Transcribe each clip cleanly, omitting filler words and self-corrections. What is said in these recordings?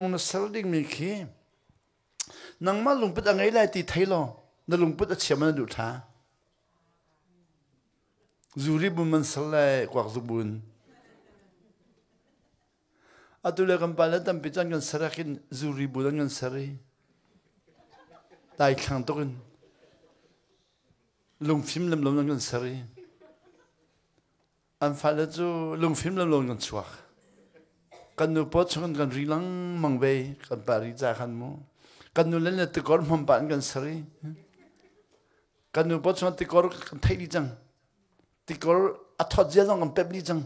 nó sờ đi mình khi nang mà lùng bút anh ấy lại thì thấy lo nó lùng bút ở chiêm nó đủ thà zuri bùn mình sờ lại quạt zуб bùn à tôi lại cầm bàn tâm bị chân gần sờ ra zuri bùn gần sờ đi đại khang tôi gần lùng phim làm lùng gần sờ đi anh phải là chú lùng phim làm lùng gần chuột kan nu pot chon kan rilang mangbe kan pari cha khan mo kan nu len te kor mom ban kan sari kan nu pot chon te kor kan thai di chang te kor a thot je jong kan pep di chang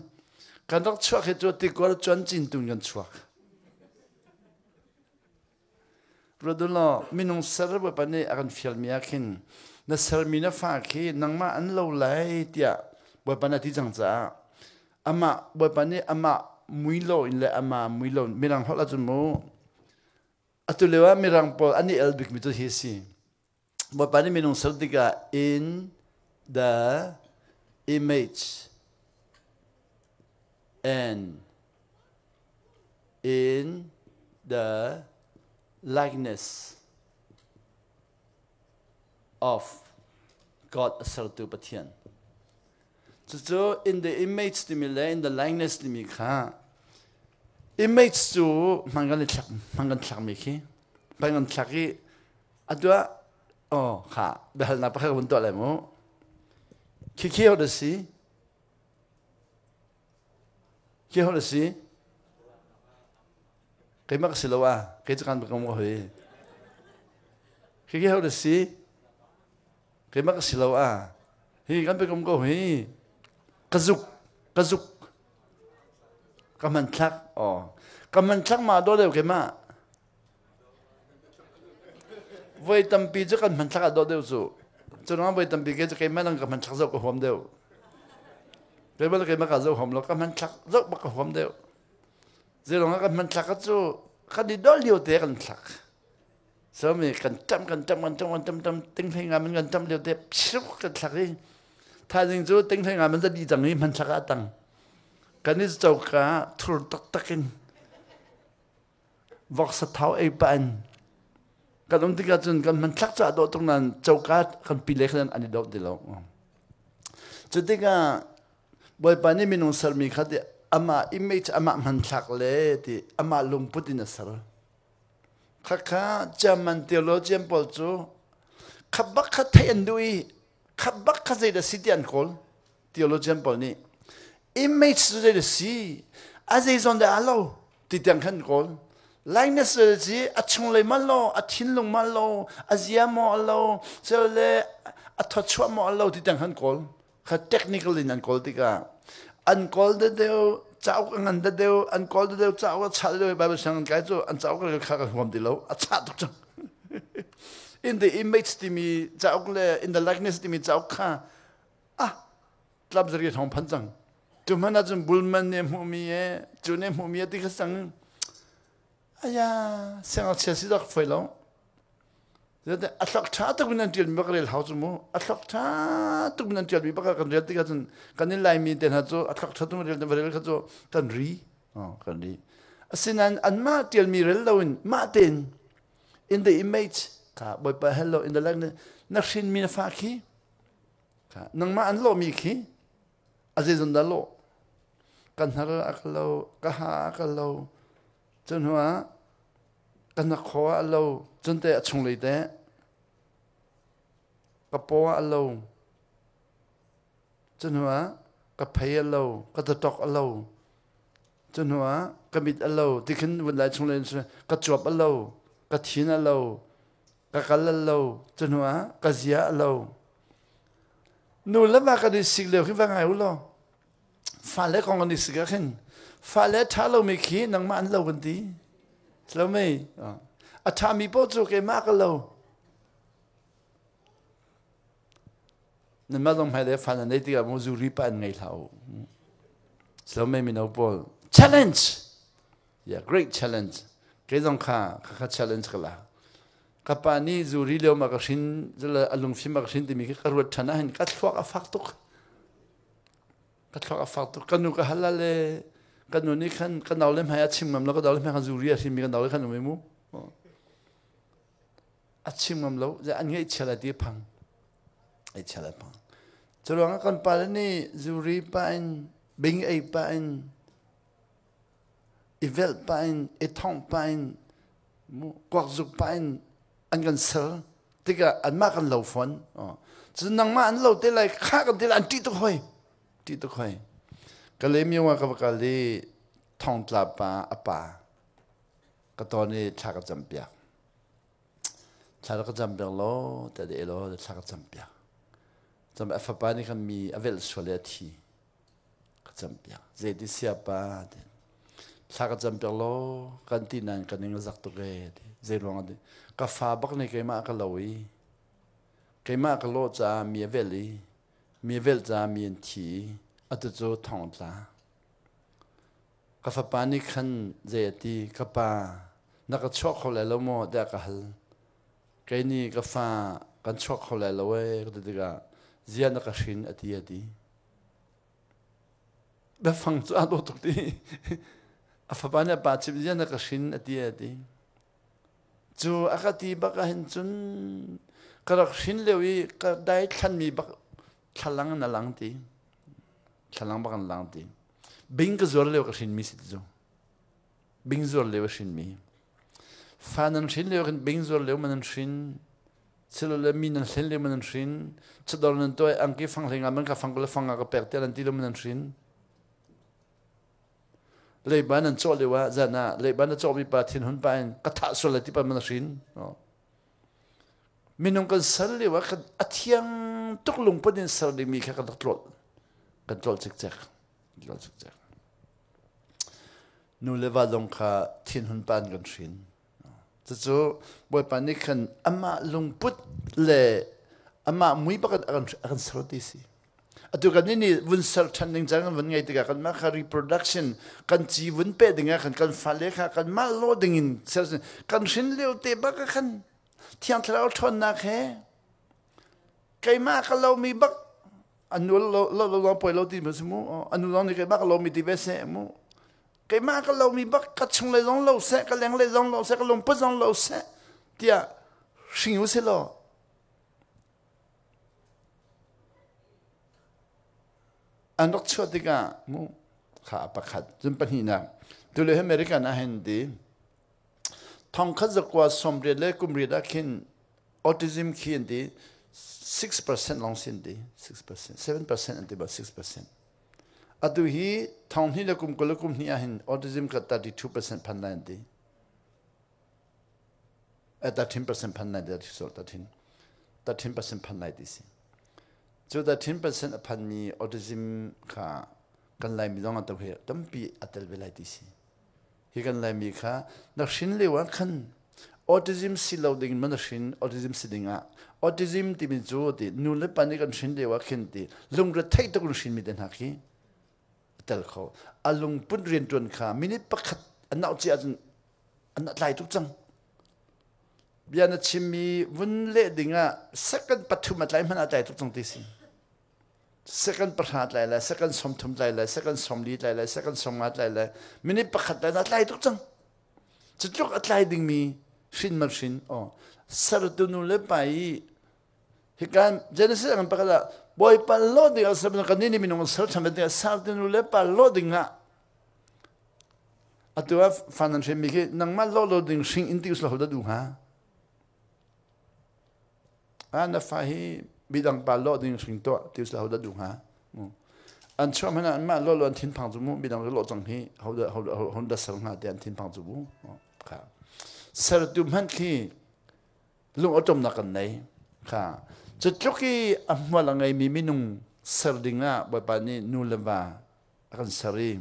kan rak chwa khe cho te kor chon chin tung kan chwa rodolo minung sar ba pane akan fial mi akin na sar mi na fa khi nang ma an lo lai tia ba pana ti chang cha ama ba pane ama muilo in le ama muilo mirang hola jumo atulewa mirang pol ani elbik mito hisi bo pani minung sardiga in the image and in the likeness of God sartu pathian so in the image stimuli in the likeness stimuli kha image chu mangan thak mi khi mangan thaki adwa oh kha behal na pakha bun to le mo khi ho de si khi ho de si cái mắc xì lâu à cái chắc ăn không có hơi khi ho de si cái mắc xì lâu à hi kan pe không có hơi kazuk kaman thak kaman thak ma do deu ke ma voi tampi chu kan man thak do deu chu chunga voi tampi ke ke ma nang kaman thak zo ko hom deu ke ba ke ma ka zo hom lo kaman thak zo ba ko hom deu ze lo ka man thak chu ka di do liu te kan thak so mi kan tam ting thing ngam kan tam liu te psu kan thak ri tha jing chu ting thing ngam da di jang ni man thak a tang kan ni chau ka thur tak takin vok sa thau ei pan kan um tika chun kan man thak cha do tung nan chau ka kan pi le khan ani do de lo chu tika boy pani minung sar mi khati ama image ama man thak le ti ama lung putin sar kha chaman theologian pol chu khabak kha thein dui khabak kha zai da sitian kol theologian pol ni image de the sea as is on the alo ti tang khan kol likeness de ji achung le malo athin lung malo azia mo alo so le athachwa mo alo ti tang khan kol kha technical in an kol ti ka an kol de deu chau ngan de deu an kol de deu chau cha de bible sang kai chu an chau ka kha ka hom ti lo a cha tu chu in the image ti mi chau le in the likeness ti mi chau kha tlab zari thong phan chang tumana 좀 물만내 몸이에 주내 몸이에 되겠상 아야 생각 체시작 풀로 근데 아삭차도 그냥 딜 먹을 하우스 뭐 아삭차도 그냥 딜 비바가 간들 때가 전 간일 라이미 되나죠 아삭차도 버릴 가죠 간리 간리 아시난 안마 딜 미를 나온 마틴 in the image 가 뭐바 hello in the likeness 나신 미나파키 가 능마 안로 미키 아제전 달로 kan har aklo ka ha aklo chun hua kan kho alo chun te achung le te ka po alo chun hua ka phai alo ka tok alo chun hua ka mit alo tikhin won lai chung le ka chop alo ka thin alo ka kal alo chun hua ka zia alo nu la ba ka di sig le khi va ngai ulo phá lẽ con đi sửa khen phá lẽ thà lâu mấy khi nang mà ăn lâu gần tí lâu mấy thà mi bao nhiêu cái mắc lâu nên mà đông hay để phá lẽ này thì có dù ripa anh ngày lâu lâu mấy mình đâu bao challenge yeah great challenge cái dòng khá challenge cái là các bạn đi dù ri lâu mà cái xin rất là alung phim mà cái xin thì mình cái ruột thana hình cái thuốc phát tục cái thuốc phát tục cái nu cái halal กันนู่นนี่กันเอาเล่มให้อาชิมมันแล้วก็เอาเล่มให้กันจูเรียชิมมีกันเอาเล่มกันหนูไม่มูอาชิมมันแล้วจะอันนี้เฉลยที่พังเฉลยพังจะลองกันไปนี่จูรีไปบิงไอไปอีเวลไปอีทองไปกวักจุกไปอันกันเสือที่ก็อันมากกันเหล่าฝนจะนั่งมาอันเหล่าที่ไรฆ่ากันที่ไรอันที่ตุกหอยก็เลยมีว่ากับก็เลยทองตลาปาอป่าก็ตอนนี้ชากจำเปียกชาก็จำเปียกล้อแต่เดี๋ยวล้อชากจำเปียกจำอัฟปานี่ก็มีอเวลสวเลทีก็จำเปียกเจดิเซียปาชากจำเปียกล้อกันที่นั่นกันยังจักตุเกเจรวงดิก็ฟ้าบักนี่เกี่ยมากก็ลอยเกี่ยมากก็ล้อจะมีอเวลีมีอเวลจะมีอันทีอัตโจทองตากาฟปานิขันเจตีกาปานักชกเขาเลยแล้วโมเดกฮัลแกนี่กาฟากันชกเขาเลยแล้วเว้ยก็ติกาเจียนักชินอดีตแบบฟังตัวอันตุกทีอาฟปานี่ปาชิบเจียนักชินอดีตจูอากาศบักเห็นจุนกระชินเลวีก็ได้ขันมีบักขลังนั่นหลังทีขลังบักนั่นหลังทีบิงก็จอร์เลวก็ชินมีสิทธิ์จูบิงจอร์เลวชินมีฟ้านั่นชินเลวกันบิงจอร์เลวมันนั่นชินเชลเลมีนั่นชินเลวมันนั่นชินจะโดนนั่นตัวอังกีฟังเพลงมันก็ฟังก็เลยฟังก็เปิดเตลันตีเลวมันนั่นชินเลยบ้านนั่นโจเลวะจานะเลยบ้านนั่นโจมีปาทินหุ่นไปกระทะสุดเลยที่ปามันนั่นชินมีน้องกันสัลเลวะกันอาเทียงตุกลงปนินสัลเลมีแค่กันตรวจจิกนูเลวาลงค่ะทินหุ่นปานกันชินจะจู่บอยปานิคันอามาลงพุทเลอามามุยบักกันสรุปดีสิอะตัวกันนี่วุ้นสัลชันดิงจังวันไงติกากันมาค่ะ reproduction กันจีวุ้นเป็ดดิงกันฟันเล็กกันมาโลดิงินเซลล์กันชินเลวเตะบักกันเที่ยงเราทนนักแค่ไกมากันเรามีบักอันนู้นเราปล่อยเราตีมันสมูอันนู้นนี่ก็บักเรามีตีเบสเซมูก็มาก็เรามีบักกัดชงเลยลองเราเสก็แรงเลยลองเราเสก็ลงปุ๊บลองเราเสเดียสิ่งอยู่เสียแล้วอันนั้นชัวร์ดีกันมูข้าประคัดจนปัญหาหนักตัวเลยอเมริกันอาเห็นดีทองคัดจากว่าสมเด็จเล็กกุมเรียดขึ้นออทิซึมขึ้นดี6% ลองสินดี6% 7% อันที่บ่6%อันที่ทองที่เราคุมก็เราคุมนี่เห็นออทิซึมก็32%พันนั่นดี13% พันนั่นดีที่สุด13% พันนั่นดีสิจุด13% พันมีออทิซึมค่ะกันไล่มีต้องอันตัวเหี้ยตั้มปีอัตเลเวลดีสิฮีกันไล่มีค่ะนักชินเลวขันออทิซึมสิเราดิ่งมันนักชินออทิซึมสิดิ่งออทิซึมที่มีจูดีนูเลปันนี่กันชินเดียวขันดีลงกระไทยตะกุนชินมีเดินหักฮีเตลเขาอาลงปุ่นเรียนจวนขามินิปักขัดอันน่าจะอันน่าไหลทุกจังเบียนชิมีวุ้นเล่ดิ่งสักกันปัทุมัดไหลมันอะไรทุกจังที่สิสักกันประหารไหลสักกันสมทุมไหลสักกันสมลีไหลสักกันสมมัดไหลมินิปักขัดไหลน่าไหลทุกจังจะจุกอะไรดิ่งมีชินมาชินอ๋อสรุปนูเลไปเหตุการณ์เจนสิอันประกาศบอยปัลโลดิ่งสมัยกันนี่มีน้องสาวทำเป็นสาวนูเลปัลโลดิ่งอัตัวฟันนั่นเช่นมีแค่นังมาโลดิ่งชิงอินทิวส์เราได้ดูฮะอันนั้นฝ่ายบิดังปัลโลดิ่งชิงตัวทิวส์เราได้ดูฮะอันชอบมันอันมาโลอันทิ้งพังจุมุบิดังโลจังฮีเขาได้สั่งหาเดียนทิ้งพังจุมุครับสรุปมันคือลุงอจมนักกันไหนค่ะจุดจุกี้อันว่าละไงมีมินุงสรดิงะบ่ปานี่นูเลบากันสรี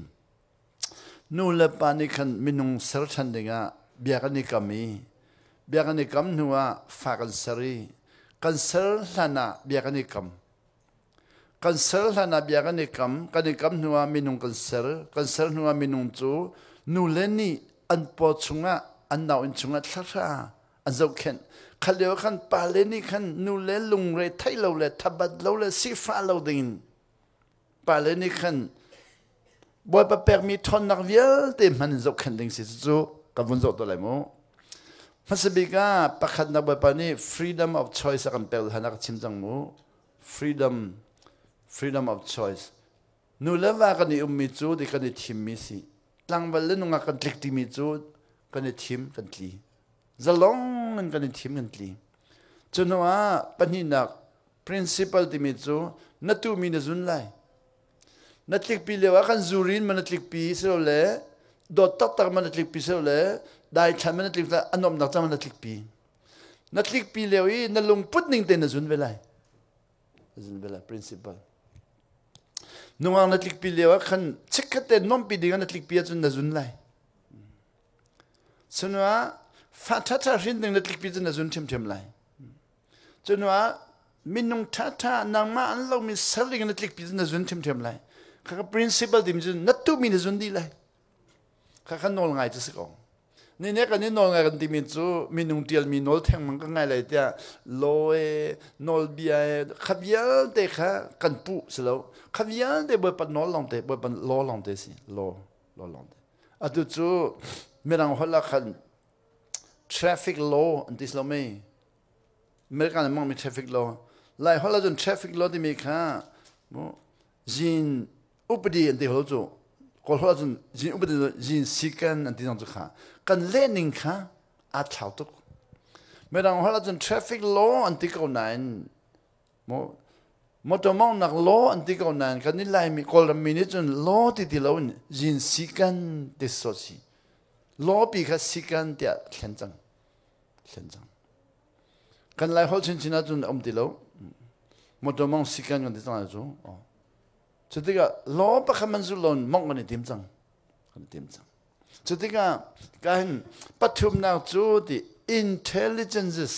นูเลปานี่คันมินุงสรชันดิงะเบียกันนี่กามีเบียกันนี่กำนัวฝากันสรีกันสรลานะเบียกันนี่กำกันสรลานะเบียกันนี่กำกันนี่กำนัวมินุงกันสรนัวมินุงจูนูเลนี่อันปอชุงะอันน่าอินชุงะทักษะอันเจ้าเข็นขันเดียวขันปาเลนี่ขันนูเลลุงเรไทยเราเลทับบัดเราเลสีฟ้าเราดิ่งปาเลนี่ขัน บอยปะแปกมีทอนนักเวียลเต็มมันจกขันดิงสิจูกับวันจกตัวไหนมั้งมันสบิกาปะขัดนักบอยปะนี่ freedom of choice กันเปิลหันักชิมจังมั้ง freedom of choice นูเลว่ากันนี่มิจูดิกันนี่ทีมมิสิหลังวันเล่นนุ่งกันคลิกที่มิจูกันนี่ทีมกันทีจะลองกันนี่ทีมกันทีจนว่าปนินัก principle ที่มิจูนัตุมีนจุนไลนัดลิกปีเลวกันจูรินมันนัดลิกปีเสร็จแล้วดอตตักมันนัดลิกปีเสร็จแล้วได้ฉันมันนัดลิกอันนอมนักจังมันนัดลิกปีเลวอีนั่นลงพุทธนิ่งเต็นจุนเวลัยจุนเวลัย principle นุ่งนัดลิกปีเลวกันเช็คเต็นน้อมปีดิ่งนัดลิกปีจุนนัดจุนไลส่วนว่าฟ้าทัดรินดิ่งนัดลิกปีจุนนัดจุนเทียมไลส่วนว่ามินุงทัดนางมาอันเรามีสลิงนัดลิกปีจุนนัดจุนเทียมไลข้าก็ principle ที่มันจะนัดตู้มีในส่วนดีเลยข้าก็นอนง่ายจะสักองนี่เนี่ยกันนี่นอนง่ายกันที่มันจะมีนุ่งเดียวมีนอนแทงมันก็ง่ายเลยแต่โลนอนเบียขับยันเตะข้ากันปุ๊สแล้วขับยันเตะบ่อยปันนอนลองเตะบ่อยปันล้อลองเตะสิล้อลองเตะอ่ะดูจู่เมื่อเราหัวละกัน traffic law อันที่เราไม่เมื่อกันมันมี traffic law ไล่หัวละจน traffic law ที่มีข้าจินอุปดีอันที่เขาจู่ก็หัวจนจินอุปดีจินสิกันอันที่น้องจู่ข้ากันเล่นนิงข้าอาชาวตุกเมื่อเราหัวจน traffic law อันที่เขาไหนมอตัวมองนัก law อันที่เขาไหนกันนี่ไล่มีคนละมีนี่จน law ที่เราจินสิกันที่สุดสิ law ปีข้าสิกันที่เขียนจังกันไล่หัวจนจินอาจนที่เรามอตัวมองสิกันกันที่ตั้งจู่จุดที่ก็ล้อปะคำมันสุดลนมองกันในทีมจังจุดที่ก็การปฐุมนาจูที่ intelligences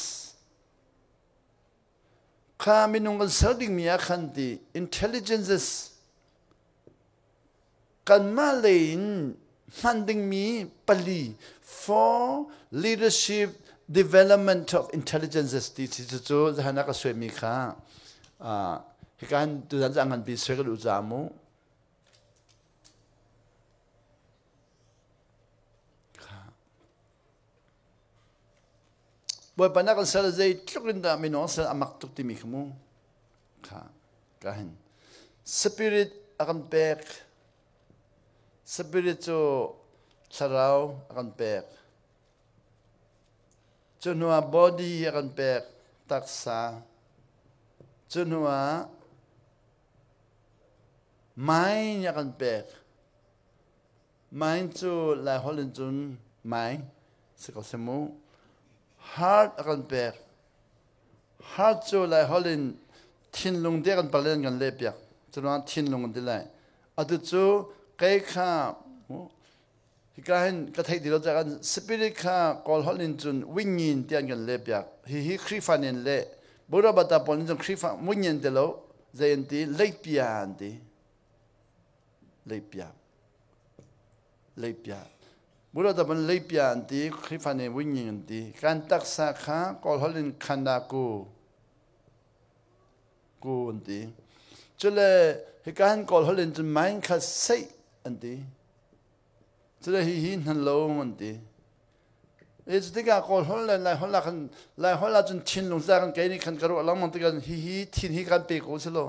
ข้ามีนุ่งกันสดิ้งมีอาคันที่ intelligences กันมาเลยมันดิ้งมีปลี for leadership development of intelligences ที่จู่ๆจะหานักสวยมีข้าการดูดันจังกันปีเสกดูจามูบ่อยปนักกันเสร็จใจทุกเรื่องดามินองเสร็จอามักตุกที่มีขมูค่ะก็เห็น spirit อาการแปลก spirit จะชะลาวอาการแปลกจนว่า body อาการแปลกตักษาจนว่าไม่ยังกันแปลกไม่จู่หลายคนจนไม่สกัดสมู heart กันแปลก heart จู่หลายคนทิ้งลงเดียกันไปเล่นกันเล็บยักจนว่าทิ้งลงกันได้เลยอันที่จู่ใครข้าที่การเห็นกระทั่งที่เราจะกัน spirit ข้ากอลฮอลินจนวิ่งยินเตียนกันเล็บยักฮีครีฟันเองเล่บุรุษบัตรปนิจงครีฟันวิ่งยินเดลโลเจนตีเล็บยาอันตีเล็บยาบุรุษบัตรเล็บยาอันตีคริฟันเนวิ่งยิงอันตีการตักษาข้ากอลฮอลินขันดากูอันตีจุดเลยที่การกอลฮอลินจะไม่ขัดใส่อันตีจุดเลยหินหันลงอันตีจุดที่การกอลฮอลินไล่ฮอลจนชินลงจากกันไกนี่ขันกระโดดล้างมันตีกันทิ้งกันเปกูสโล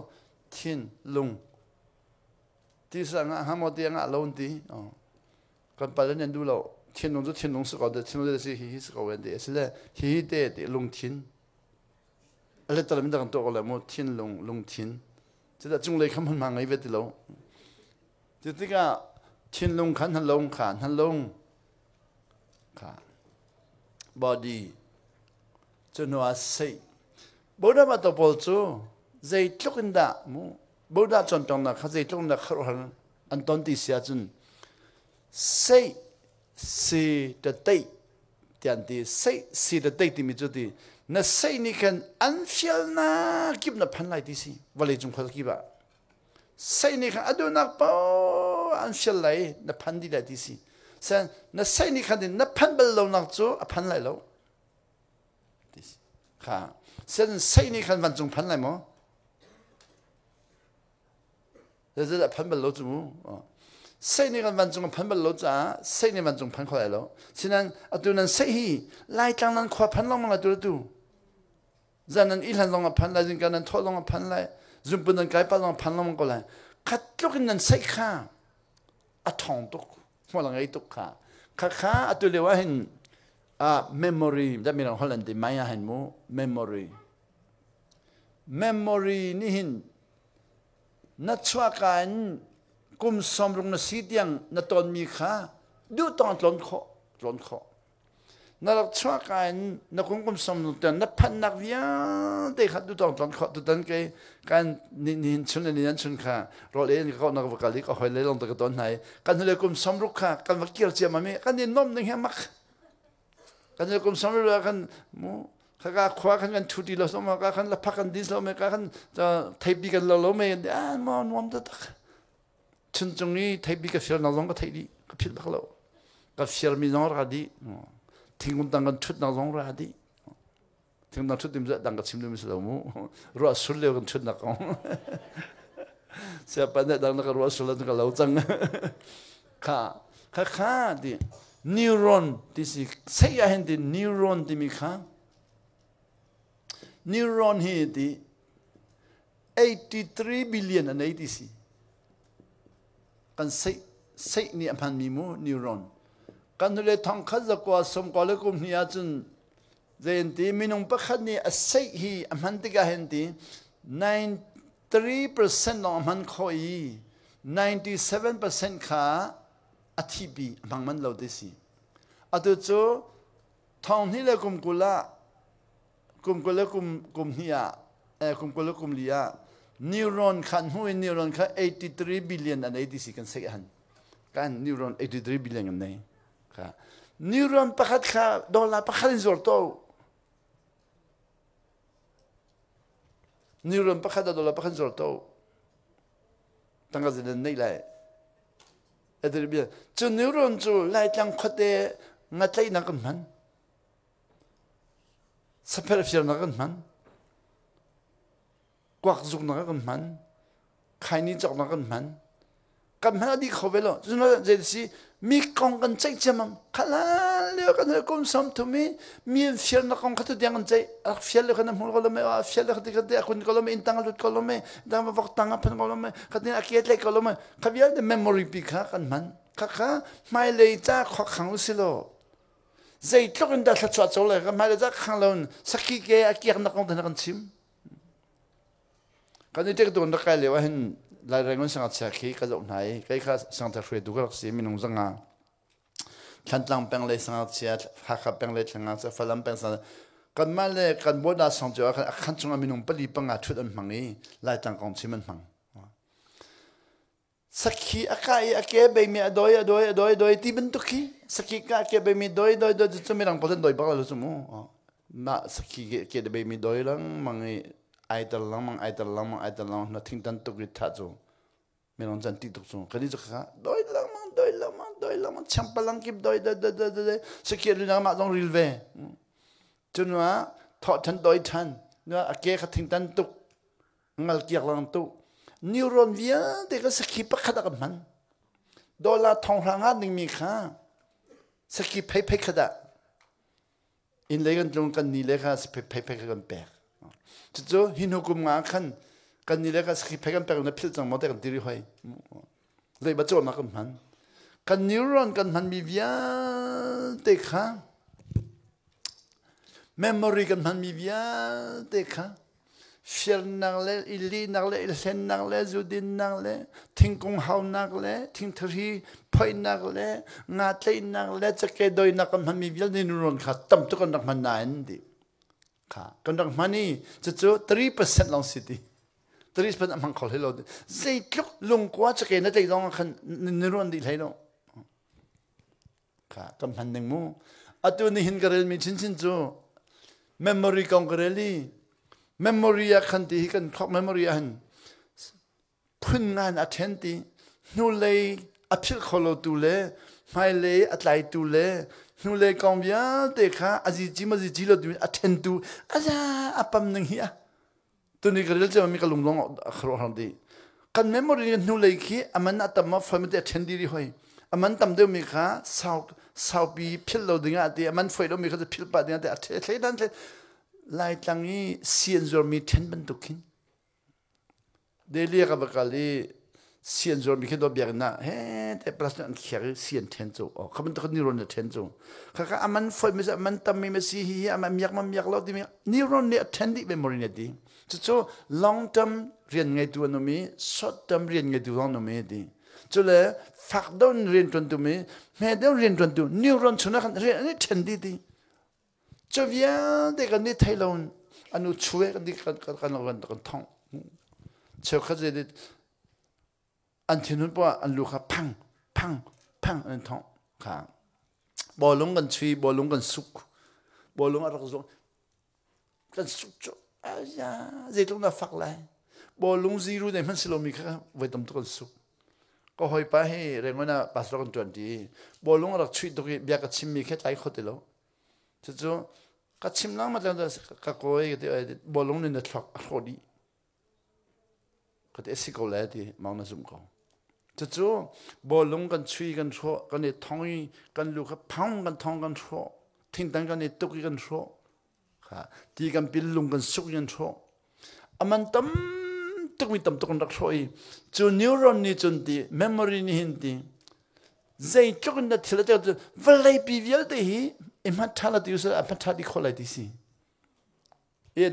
ทิ้งลงที่สั่งหาหมดยังลงตีกันไปแล้วเนี่ยดูเราทิ้งลงจะทิ้งลงสกอตทิ้งลงจะสิสกอตเวนดีสิเลยเตะลงทิ้งอะไรตอนนี้มันกันตัวกันเลยมั้งทิ้งลงทิ้งจะได้จงเลยคำมันมาไงเวทีเราจุดที่การทิ้งลงขันหันลงbody จนว่าใส่บุรุษมาตัวปอลจูใจทุกคนด่ามูบุรุษจนตรงนั้นเขาใจทุกคนด่าเขาอันตอนที่เสียจนใส่สีเด็ดที่อันที่ใส่สีเด็ดที่มีจุดที่นั่นใส่นี่กันอันเฟียลนะกิบนับพันไลที่สิวันเลยจงขอกิบะใส่นี่กันอดูนักป่าอันเฟียลไลนับพันดีไลที่สิเช่นนั่นใส่นี่กันนับพันเบลล์นักจูพันไลแล้วค่ะเช่นใส่นี่กันวันจงพันไลมั้งแต่จะพันเบลล์จู sei ni kan van chung phan bal lo cha sei ni van chung phan khoi lo sinan atunan sei hi lai tang nan khwa phan long ma tu zanan ilhan long phan la jing kan tho long phan lai zum pun nan kai pa long phan long ko lai khat lok nan sei kha a thong tuk mo lang ai tuk kha kha atu le wa hin memory da mi rang holan di maya hen mo memory ni hin na chwa kan kum som rung na sidiang na ton mi kha du ton lon kho na lak chwa kan na kum som nu tan na phan nak via de khat du ton lon kho tu tan ke kan ni chun ni yan chun kha ro le ni ko na ko kali ko hoi le long ta ton hai kan le kum som ruk kha kan wa kier che ma me kan ni nom ning ha mak kan le kum som ruk kan mo kha khwa kan thuti lo so ma ka kan la phakan dis lo me ka kan thai bi kan lo me mo nom ta 춘중이 태비가 피어나던 거 태비 그 필박로 그 피어미노를 하디 팅군당건 춘나동을 하디 팅나 춘dim자 당가 침름에서 너무 로아 술려건 춘나고 siapa 당나가 로아 술려던 거 라우장 카디 뉴런 디시 세야 핸디 뉴런 디미카 뉴런 헤디 83 billion and 80 kan sei ni amhan mi mu neuron kan le thong kha za ko som ko le kum nia chun zen ti minung pa khat ni a sei hi amhan ti ga hen ti 93% no amhan khoi 97% kha athibi amang man lo de si atu chu thong ni le kum kula kum nia kum kula kum lia neuron kan hui neuron ka 83 billion and 86 kan sehan kan neuron 83 billion nei ka neuron pakhat kha dola pakhat zor to neuron pakhat dola pakhat zor to tanga zeden nei lai edir bi chu neuron chu lai tang khote ngatlai na kan man saperfier na kan man quạt dụng nó cái mắn khai ni chọc nó cái mắn cầm hết đi khẩu về lo cho nó dễ gì mi con cần chạy chém mà khá là liệu cái này cũng sống thôi mi phiền nó con khát tôi đang cần chạy phiền liệu cái này muốn có lắm mà phiền liệu cái này akun có lắm intang lụt có lắm đang mà vắt tăng áp có lắm cái này akiat lại có lắm cái việc này memory bị khá cái mắn khá mai lấy ra khó khăn xí lo dễ lúc người ta chọn chỗ lại cái mai lấy ra khăn lon sakki cái akiat nó con thành con chim kan ni tek don da kai lewa hin la rengon sang cha khi ka zong nai kai kha sang ta fre du ga si minung zanga chantlang peng le sang cha ha kha peng le changa sa falam peng sa kan ma le kan bo da sang jo khan chunga minung pali panga thut an mangi lai tang kong chiman mang sakhi akai ake be mi doi ti ben tukhi sakhi ka ke be mi doi chu mi rang posen doi ba lo chu mo na sakhi ke be mi doi lang mangi ai tar lang na thing tan tuk rit tha chu melon jan ti tuk chu kani chu kha doi lang champalang kip doi security na ma dong rilve chunwa tho than doi than na ake kha thing tan tuk ngal kiak lang tu neuron via de ka sakhi pa khada kan man dola thong ranga ning mi kha sakhi phai khada in legan tlung kan ni le kha phai kan pe cho hin hukum nga kan ni le ka sakhi phai kan pe na phil chang mo te kan tiri hoi le ba cho na kan man kan neuron kan man mi via te kha memory kan man mi via te kha shel nang le ili nang le ilsen nang le zudin nang le thing kong hau nang le thing thri phoi nang le nga tlei nang le chake doi na kan man mi via ni neuron kha tam to kan nak man na ndi kha kan nak mani chu 3% long city 3% amang khol hello sei tluk lung kwa chake na tei dong khan neuron di thailo kha kan man ning mu atu ni hin garel mi chin chin chu memory kong gareli memory kan ti kan thok memory han phun ngan athenti nu le aphil kholo tu le mai le atlai tu le nu le combien te kha aji ji ma ji lo tu athen tu aja apam nang hi tu ni garel che mi ka lung long khro han di กันเมมโมรีกันนู่นเลยขี้อามันอัตมาฟังมันจะเทนดีหอยอามันตำเดียวมีค่ะสาวปีพิลเราดึงอ่ะที่อามันไฟเรามีค่ะจะพิลปะดึงอ่ะที่เทนั้นเลยไล่ตั้งนี้เสียนจอมีเทนบันตุกินเดี๋ยวเรียกกับกันเลยเสียนจอมีแค่ตัวเบียร์นะเฮ้แต่ประชาชนเขียนเสียนเทนจูอ๋อเขาเป็นตัวนิวรอนเทนจูค่ะอามันไฟไม่ใช่อามันตำไม่สิฮีอามันมีอยากเราที่มีนิวรอนเนี่ยเทนดีเมมโมรีเนี่ยดีจู่ๆ long term เรียนไงตัวนู้มี short term เรียนไงตัวนู้มีดีจู่เลยฝักดอนเรียนจนตัวมีแม่เดินเรียนจนตัวนิวรอนชนะกันเรียนนี่เทนดีดีจู่เวียเด็กกันนี่ไทยเราอันนู้ช่วยกันดีกันเรากันท่องเชื่อเขาจะอันที่นู้นว่าอันลูกครับพังอันท้องค่ะบอลลงกันชีบอลลงกันสุกบอลลงอะไรกันสุกจ้ะอ้ยาเจ้าต้องน่าฟักเลยบอลลงซีรูเนี่ยมันสิโลมีค่ะไว้ทำตัวกันสุกก็หอยไปให้เรื่องนั้นปัสสาวะกันจวนดีบอลลงอะไรชีตรงนี้เบียกับชิมมีแค่ไล่ขดเดียวจู่ๆกับชิมนั่งมาจากกับก้อยกับบอลลงเนี่ยทอกโคดีก็เอสิโกเลดีมองน่าสมกองจู่ๆบอลลงกันชีกันชัวกันเนี่ยท้องกันลูกครับพังกันท้องกันชัวทิ้งตั้งกันเนี่ยตุกกันชัวค่ะที่กันปิลลุงกันสุกกันชัวอามันตั้มตุกมีตั้มตุกกันรักชัวอีจู่นิวรอนนี่จนที่เมมโมรีนี่เห็นที่ใจจุกกันได้ทีละเจ้าเวลาปีเดียวเดียวเอ็มฮัทท่าละที่อุตส่าห์ฮัทท่าที่คนละที่สิ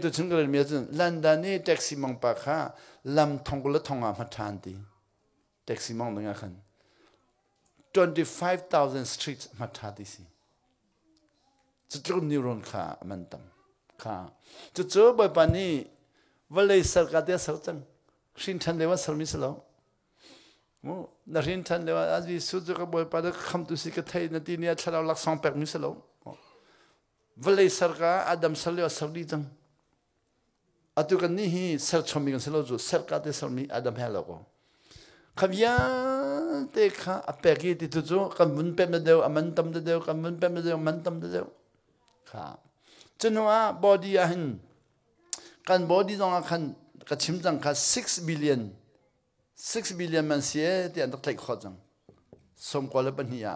ตัวฉันก็เลยมีอะไรลันดานี่แท็กซี่มองปากค่ะลำทองกุลทองอาฮัทท่านที่แท็กซี่มองนึงอ่ะคัน25,000 streets มาท่าที่สิจู่ๆนิวรอนค่ะมันตั้มค่ะจู่ๆแบบนี้เวลาสักการ์เดียสักจังชินทันเลวสักมิสลาวนาชินทันเลวอาจจะสุดจะก็แบบนี้คำตุสิกไทยนาทีนี้ฉันเอาหลัก200มิสลาวเวลาสักการ์อาดัมสักเลวสักดีจังอาตุกันนี่ฮีสักชมมีกันสลาวจู่สักการ์เดียสักมีอาดัมเฮลักขบยาเด็กค่ะอเปกี้ที่จู่ๆกันมุนเป็นมาเดียวมันตั้มเดียวกันมุนเป็นมาเดียวมันตั้มเดียวค่ะจนว่าบอดี้อันกันบอดี้ตรงกันกันชิมจังค่ะ6 billion มันเสียที่อันตรายข้อจังสมควรเลยปัญญา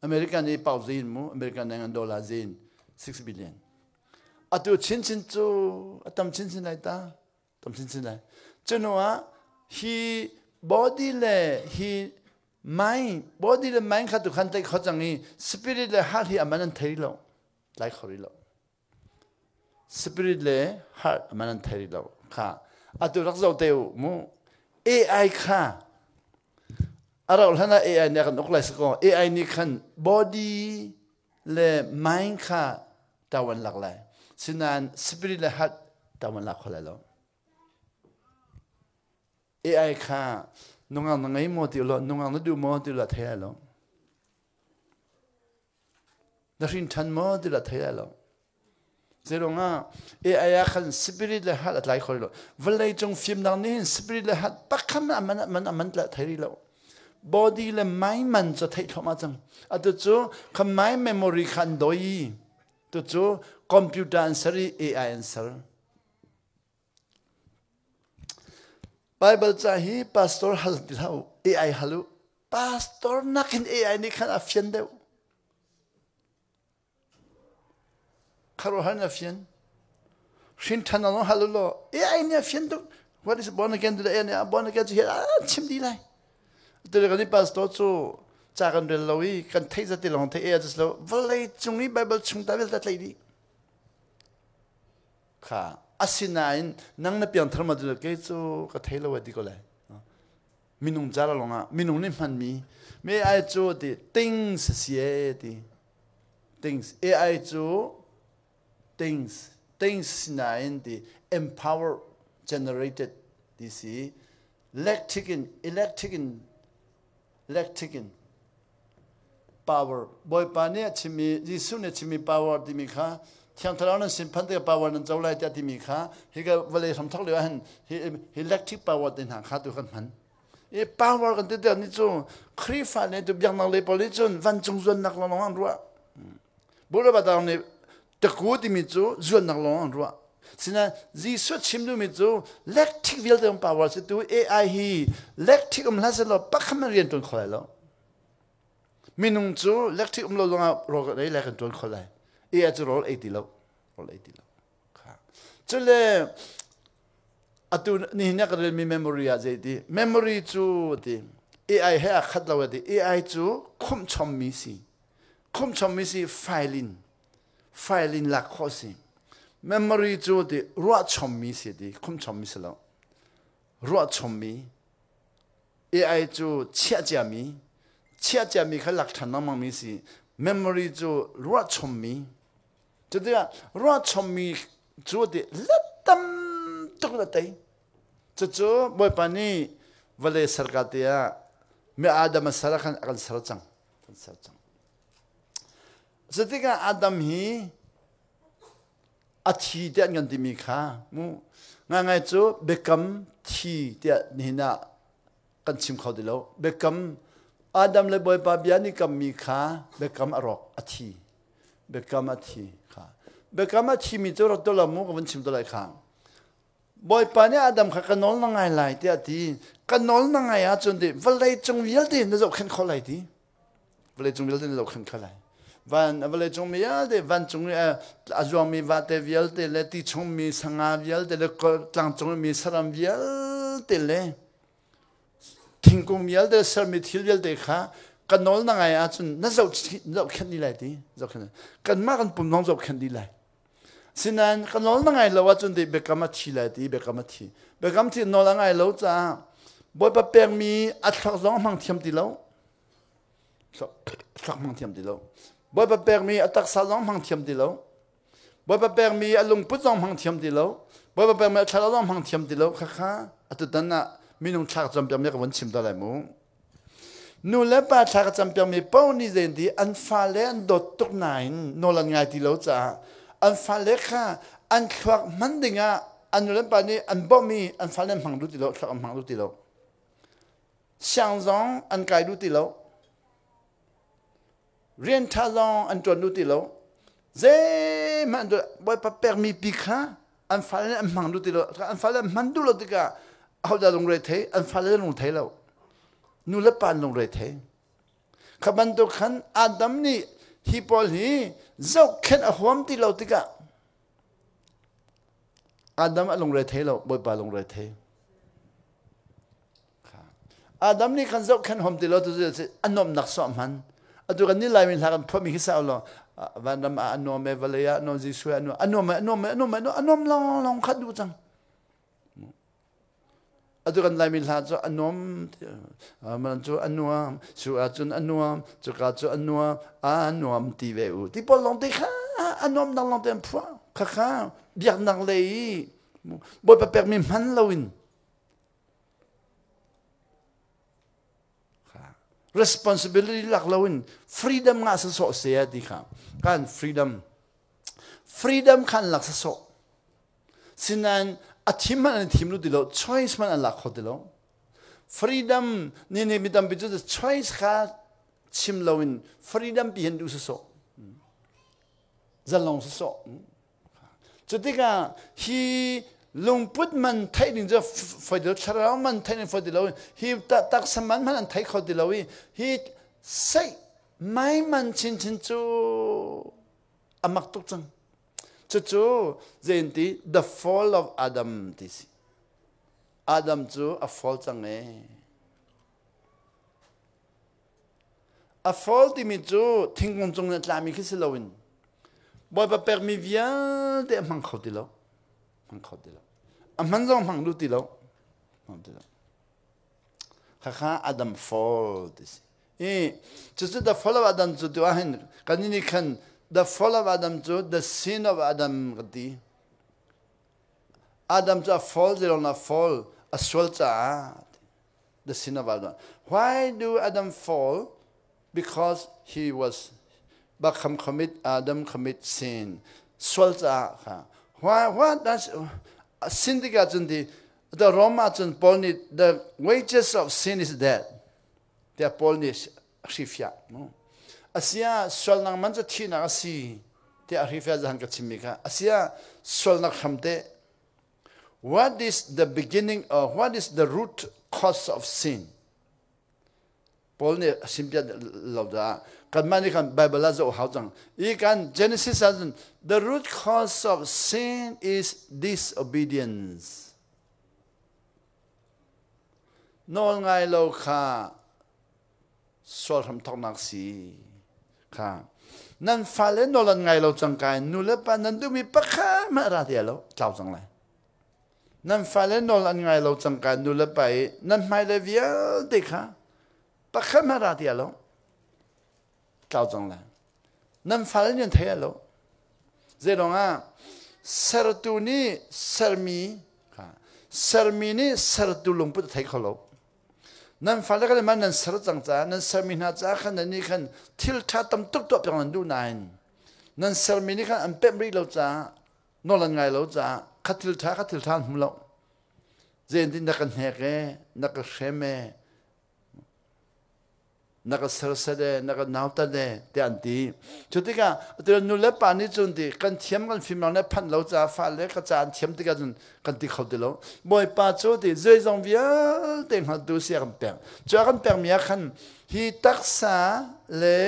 อเมริกันนี่เป่าจีนมั้งอเมริกันเงิน$จีน6 billion อาตัวชินจู่ตั้มชินไรตาตั้มชินไรจนว่าฮีบอดี้เลยฮีบอดี้เลยไม่ขัดตุขันใจข้อจังนี้สปิริตเลยฮาร์ดฮีอามันนั่นเทริโลไลค์เขาริโลสปิริตเลยฮาร์ดอามันนั่นเทริโลค่ะอาตัวรักษาเตียวมูAI ค่ะอะไรหลังนั้น AI เนี่ยกันนกไล่สกอ AI นี่คันบอดี้เลยไม่ค่ะตะวันหลักเลยสินันสปิริตเลยฮาร์ดตะวันหลักเขาเลยแล้วAI ค่ะนุ่งอันนั่งไอ้โมติลนุ่งอันนั่งดูโมติลเทียลนักเรียนทันโมติลเทียลเจ้าง่ะ AI คันสปิริตเลยฮัดอะไรคนละเวลาจงฟิล์มดังนี้สปิริตเลยฮัดปักคำมันละเทียลบอดี้เลยไม่มันจะเทียเข้ามาจังอันตัวจู่คำไม่เมมโมรีคันโดยตัวจู่คอมพิวเตอร์อันสรี AI อันสรีBible จะให้ pastor ฮัลดิลา AI ฮัลโหล pastor นักเห็น AI นี่ขันอัฟยันเดียวคารุฮันอัฟยันชินทันน้องฮัลโหล AI นี่อัฟยันดู what is born again ตัว AI เนี่ย born again จะเห็นชิมดีเลยตัวเด็กคนนี้ pastor จู่จากกันเรื่องเราอีกันเทศติลองเท AI จะแล้ววันเลยจงนี้ Bible ชงตาเวลตัดเลยดีค่ะอาศินัยนั่งนับยังทำมาดูเลยจู่ก็เทเลวดีก็เลยมินุงจาระลงอ่ะมินุงนี่มันมีไม่ไอจู่ดิ things เสียดิ things AI จู่ things นัยดิ empower generated ดิสิ electric power บอยปานเนี่ยชิมียิสุเนี่ยชิมี power ดิมีค่ะที่อันตรายนั้นสิพันธุ์กับ power นั้นเจ้าไรจะที่มีค่ะที่ก็เวลาทำทักเลยว่าเห็น electric power ดินหางค่ะตัวกันมันpower กันเดี๋ยวนี้จู่ครีฟ้าเนี่ยตัวยังนักเลยพอเลยจู่วันจงส่วนนักลงอันรัวบุรุษบัดเอาเนี่ยตะกูที่มีจู่ส่วนนักลงอันรัว xin à Jesus chim du mi chu electric wheel tem power se tu AI hi electric la se lo pa kham rian ton kholai lo minung chu electric lo longa ro dei la kan ton kholai AI chu roll 80 lo kha chule atu ni na ka mi memory a je di memory chu ti AI ha khat lo di AI chu khum chom mi si filing la khosi memory chu ti ro chom mi si di khum chom mi se lo ro chom mi AI chu chia jia mi kha lak than mang mi si memory chu ro chom mi chu ti ro chom mi chu ti latam tuk la tai chu boy pani vale sarkatia me adam sarakhan akan sarachang Setika Adam hi athi dia ngan ti mi kha mu ngai chu bekam thi dia nina kan chim khaw dilo bekam Adam le boy pa biani kam mi kha bekam arok athi bekam athi kha bekam athi mi chu ro to la mu kan chim to lai kha boy pa ne Adam kha kanol na ngai lai ti ati kanol na ngai a chun de valai chung vial de na zo khan kholai ti valai chung vial de na zo khan khalai van avale chung mi de van chung azong mi vate vial de le ti chung mi sanga vial de le tlang chung mi saram vial de le thingkung vial de sar mi thil vial de kha kanol na ngai a chun na zo khan di lai ti zo khan kan ma kan pum nong zo khan di lai sinan kanol na ngai lo wa chun de bekama thi lai ti bekam thi no la ngai lo cha boy pa peng mi a thak zong mang thiam ti lo thak mang thiam ti lo boy pa permi atak salong mang thiam di lo boy pa permi alung puzong mang thiam di lo boy pa permi athalong mang thiam di lo kha atu danna minung thak cham pyam ka wan chim da lai mu nu le pa thak cham pyam mi pau ni zen di an fa le an dot tok nain no lan ngai ti lo cha an fa le kha an khwak man dinga an le pa ni an bo mi an fa le mang du ti lo thak mang du ti lo xiang zong an kai du ti lo rien talon an ton nuti lo ze man do boy pa permis pikha an fale an mang nuti lo an fale man du lo tika how da long re the an fale long the lo nu le pan long re the khaban do khan adam ni hi pol hi zo khen a hom ti lo tika adam long re the lo boy pa long re the adam ni khan zo khen hom ti lo tu anom nak so man atu kan ni lai min hakan phomi hisa lo vandam anom me valaya no jisu anom long khadu chang atu kan lai min ha cho anom man cho anuam su achun anuam chu ka cho anuam ti ve u ti pol long te kha anom dang long tem phwa kha biak nang lei boy pa permis man lawin responsibility lak lawin freedom nga sa so se di kha kan freedom kan lak sa so sinan athim man thim lu dilo choice man lak kho dilo freedom ni midam bitu the choice kha chim lawin freedom bi hindu sa so zalong sa so chutika hi lung put man thay đình cho phải được chả lắm man thay nên phải được lâu hi tak saman man thay khó được lâu hi say mai man chín chú amak tuk chăng chú zenti the fall of Adam this Adam chú a fall chăng a fall thì mình chú thiên công chung là mi khi sẽ lâu in boy pa permis vient để mang khó được lâu man zong mang lu ti lo kha Adam fall this just the fall of Adam to do ahin kanini kan the fall of Adam to the sin of Adam gati Adam to fall there on a fall a swelta the sin of Adam. Why do Adam fall? Because he was Adam commit sin swelta why that's sin the Roma the wages of sin is death. They are Polish shifya. Asia sol nang man thi na si te arifia zahan ka chimika asia sol nak hamte what is the beginning or what is the root cause of sin Paul ne simpia lauda kan mani kan Bible la zo how jang I kan Genesis as the root cause of sin is disobedience nol ngai lo kha sol ham thok nak si kha nan fale nol ngai lo chang kai nu le pa nan du mi pa kha ma ra dia lo chao chang lai nan fale nol ngai lo chang kai nu le pa nan mai le via de kha pa kha ma ra dia lo chao chang lai nan fale nyen the lo ze dong a ser tu ni sermi kha sermi ni ser tu lung pu thai kho lo nan fale ka man nan ser chang cha nan sermi na cha khan ni khan thil tha tam tuk to pyang du nine nan sermi ni khan am pem ri lo cha no lan ngai lo cha khatil tha hum lo zen din da kan he ke na ka sheme na ka ser de na ka nauta de te anti chutika te nu le pani chun di kan thiam kan phim na phan lo cha fa le ka chan thiam ti ka chun kan ti khau de lo moi pa chu di zoi jong via te ha du sia kan pem cha kan pem ya khan hi taksa le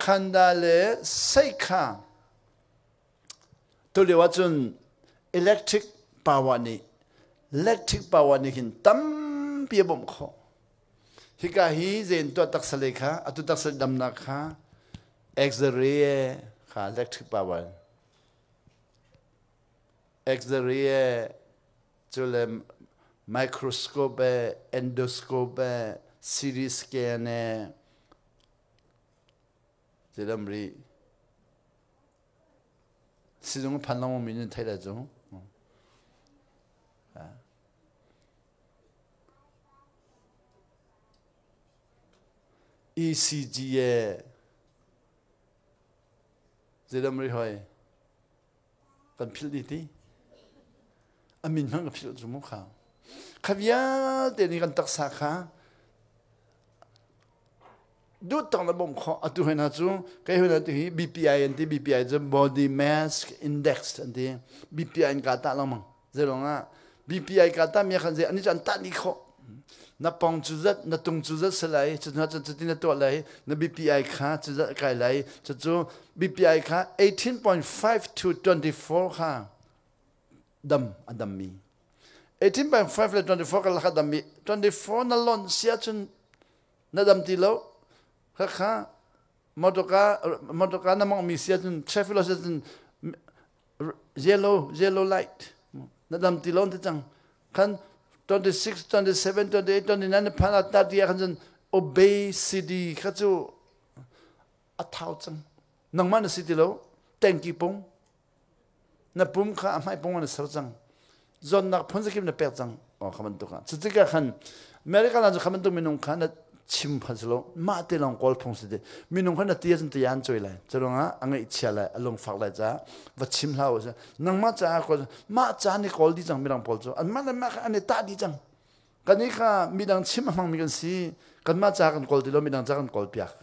khanda le sai kha to le wa chun electric power ni hin tam pi bom kho Hika hi zen to tak salekha atu tak sal damna kha x-ray kha electric power x-ray chule microscope endoscope CT scan 제람리 시중 판랑 민은 타이라죠 ECG에 제람리 호이 간 필리티 아민한 거 필요 좀 가. 가비야 되니 간 딱사카 두 땅나 bomko atu hena chu kai hena ti BPI and BPI the body mass index and the BPI ka ta lamang zelonga BPI ka ta mi khan je ani chan ta ni kho na pong chu zat na tung chu zat salai chu na chu ti na to lai na BPI kha chu zat kai lai chu BPI kha 18.5 to 24 kha dam adam mi 18.5 le 24 ka la dam mi 24 na lon sia chun na dam ti lo kha motoka na mong mi sia chun traffic law chun yellow light na dam ti lon ti chang khan 26 27 28 29 phana ta dia khan obesity kha chu a thau chang nang man city lo tanki pong na pum kha mai pong na sar chang zon nak phon zakim na pek chang o khaman to kha chitika khan america na khaman to minung khan na chim phaslo ma te long kol phong se minung khan na tia jan tian choi lai chalonga angai ichha lai along fak lai cha va chim hlaw sa nang ma cha ko ma cha ni kol di chang mirang pol cho an ma na ma ane ta di chang kani kha midang chim mang mi kan si kan ma cha kan kol di lo midang cha kan kol piak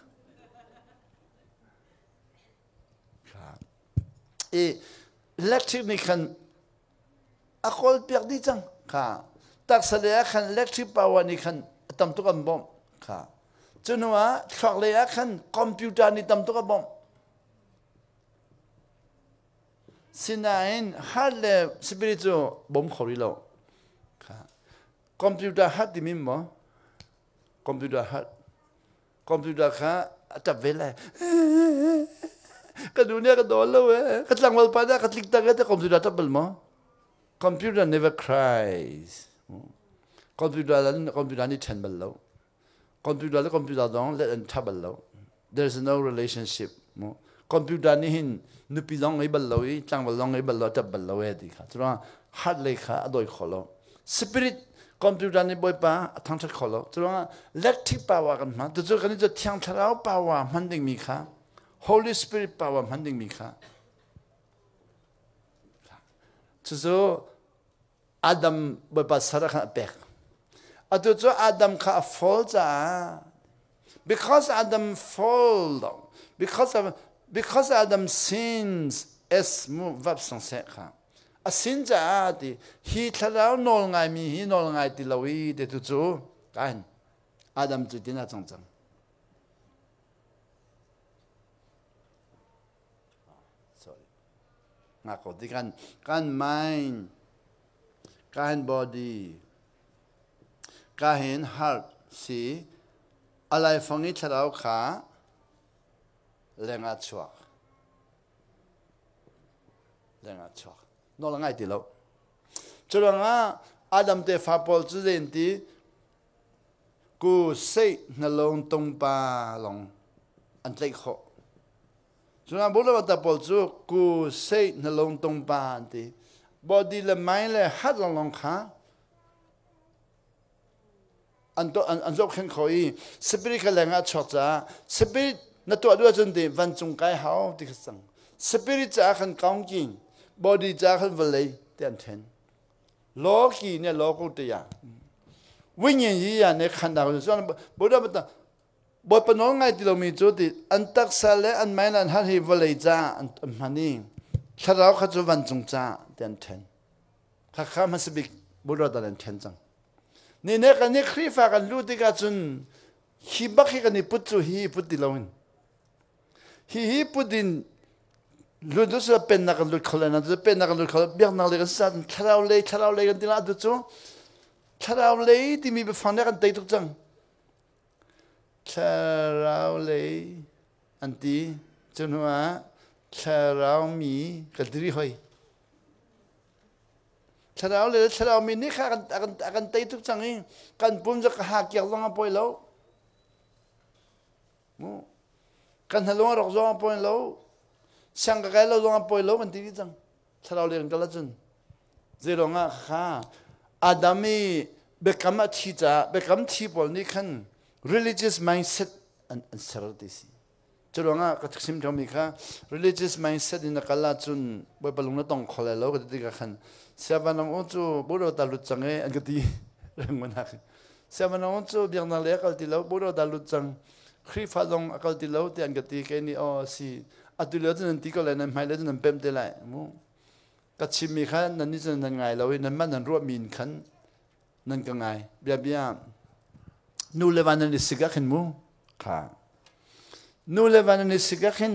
e electric ni khan a kol piak di chang kha tak sa le khan electric power ni khan tam to kan bom kha chunwa thok le khan computer ni tam to ka bom sinain hale spiritual bom khori lo kha computer hat di mimmo computer kha ta vela ka dunia ka dolo ka tlang wal pada ka klik ta ka computer ta belmo computer never cries computer ni chen bello computer dong let and tabalo there's no relationship mo computer ni hin nupi dong ei ballo i chang balong ei ballo ta ballo e di kha chura hat le kha adoi kholo spirit computer ni boy pa athang cha kholo chura electric power kan ma tu kan jo thiang tharao power manding mi kha holy spirit power manding mi kha chuzo adam boy pa sara kha pek atu cho adam kha fall cha because adam fall because of because Adam sins as mu vap sang se kha a sin ja ti hi tharau nol ngai mi hi nol ngai ti lawi de tu chu kan Adam chu tin a chang chang sorry nga ko ti kan mind kan body kan heart si alai fangi tharau kha lenga chuak no la ngai ti lo churanga Adam te fa pol chu den ti ku sei na long tong pa long an tlei kho churanga bola ta pol chu ku sei na long tong pa ti body le mai le hat long kha an zo khen khoi spirit ka lenga chuak cha spirit na to adu chun ti van chung kai hao ti sang spirit cha khan kaung king body cha khan valei ten ten lo ki ne lo ko te ya win yin yi ya ne khan da so bo da ba bo pa no ngai ti lo mi chu ti an tak sa le an mai lan ha hi valei cha an mani kharao kha chu van chung cha ten ten kha ma sibik bo da dan ten chang ni ne ka ni khri fa kan lu ti ka chun hi ba khi ka ni put chu hi put ti lo hi put in lu du sa pen na kan lu khola na du pen na kan lu khola biak na le kan sa tharau le kan ti la du chu tharau le ti mi be fan kan tai tu chang tharau le an ti chunwa tharau mi ka dri hoi tharau le tharau mi ni kha kan tai tu chang i kan pum ja ka ha kyak long a poi lo mo kan halong rok zo a poi lo sang cái lo long poi lo kan ti chang tharau le kan la chun zero nga kha adami bekam thi cha bekam thi pol ni khan religious mindset and certainty zero nga ka thsim thomi kha religious mindset in kala chun boi balung na tong khole lo ka ti ka khan sevanam o chu boro ta lu chang e an ka ti rangmana sevanam o chu biang na le kal ti lo boro ta lu chang khri fa long akal ti lo ti an ka ti ke ni o si atulo chen ti ko le na mai le chen pem te lai mu ka chimi kha nan ni chen nan ngai lo nan man nan ro min khan nan ka ngai bia nu le van ni siga khin mu kha nu le van ni siga khin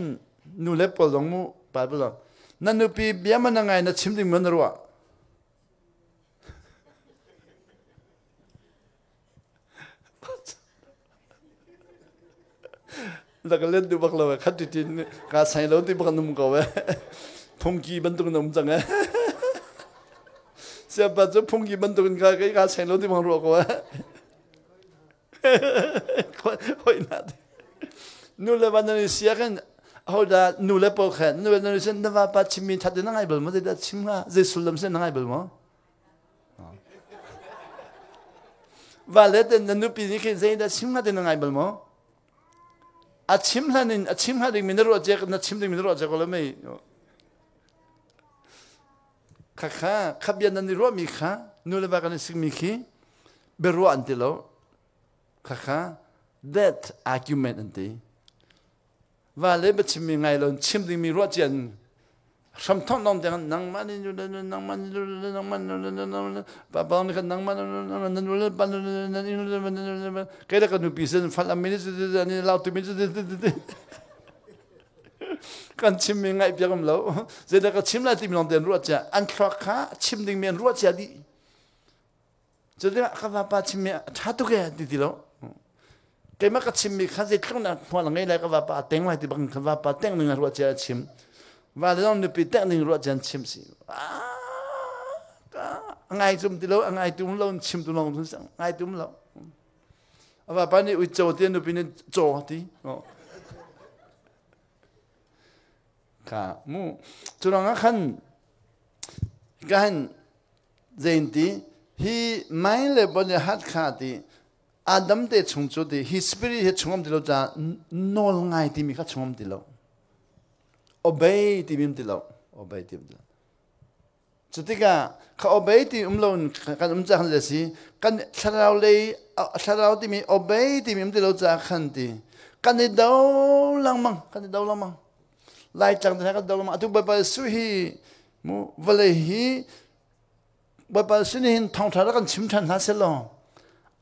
nu le pol dong mu pa blo nan nu pi bia man ngai na chim ding man ro là cái lên từ bắc là khách đi tin cả sai lâu thì bắc nằm cầu ấy phong kỳ bắn tung nằm chẳng ấy xem bắt cho phong kỳ bắn tung cả sai lâu thì bắc ruột cầu ấy hỏi nát nu là bạn này xia cái hồi đó nu là bao khen nu là xem nó vào bắt chim mình thật đến ngay bờ mà thì chim ha dễ sụt lâm xem ngay bờ mà và lấy tên nu pi cái dễ đã chim ha đến ngay bờ mà 아침 하는 민으로 어제 나 침대 민으로 어제 걸음에 카카 카비안는 이로 미카 누르 바가는 식미키 베로 안텔로 카카 that argument 안데 발레 버침미 ngailon 침대 미로 전 something non dengan nangman babang kan nangman kaya kan nupisan falam minit ni lau tu minit kan chim ngai piagam lau zeda ka chim la ti non den ruat cha an khakha chim ding men ruat cha di zeda ka va pa chim cha tu ke di lo kaya ma ka chim mi kha ze tlong na phwa ngai la ka va pa teng mai ti bang ka va pa teng ngai ruat cha chim và nó được bị tẹt ninh ruột chân chim xí, ngay chung thì lâu, ngay chung lâu chim tu lòng thôi sang, ngay chung lâu, và bạn ấy uy châu tiền được bên châu thì, cả mu, cho nên cái khăn dân thì hi mai le bọn nhà hát khá thì Adam để chung chỗ thì hi spirit he chung thì lâu cha nol ngay thì mình khá chung thì lâu obey timim tilo obey tim tilo chutika ka obey tim lon kan chang le si kan tharau timi obey timim tilo cha khan ti kan ni do lang mang lai tlang ta ka dol ma atu ba su hi mu vale hi ba su ni hin thong thara kan chim than ha se lo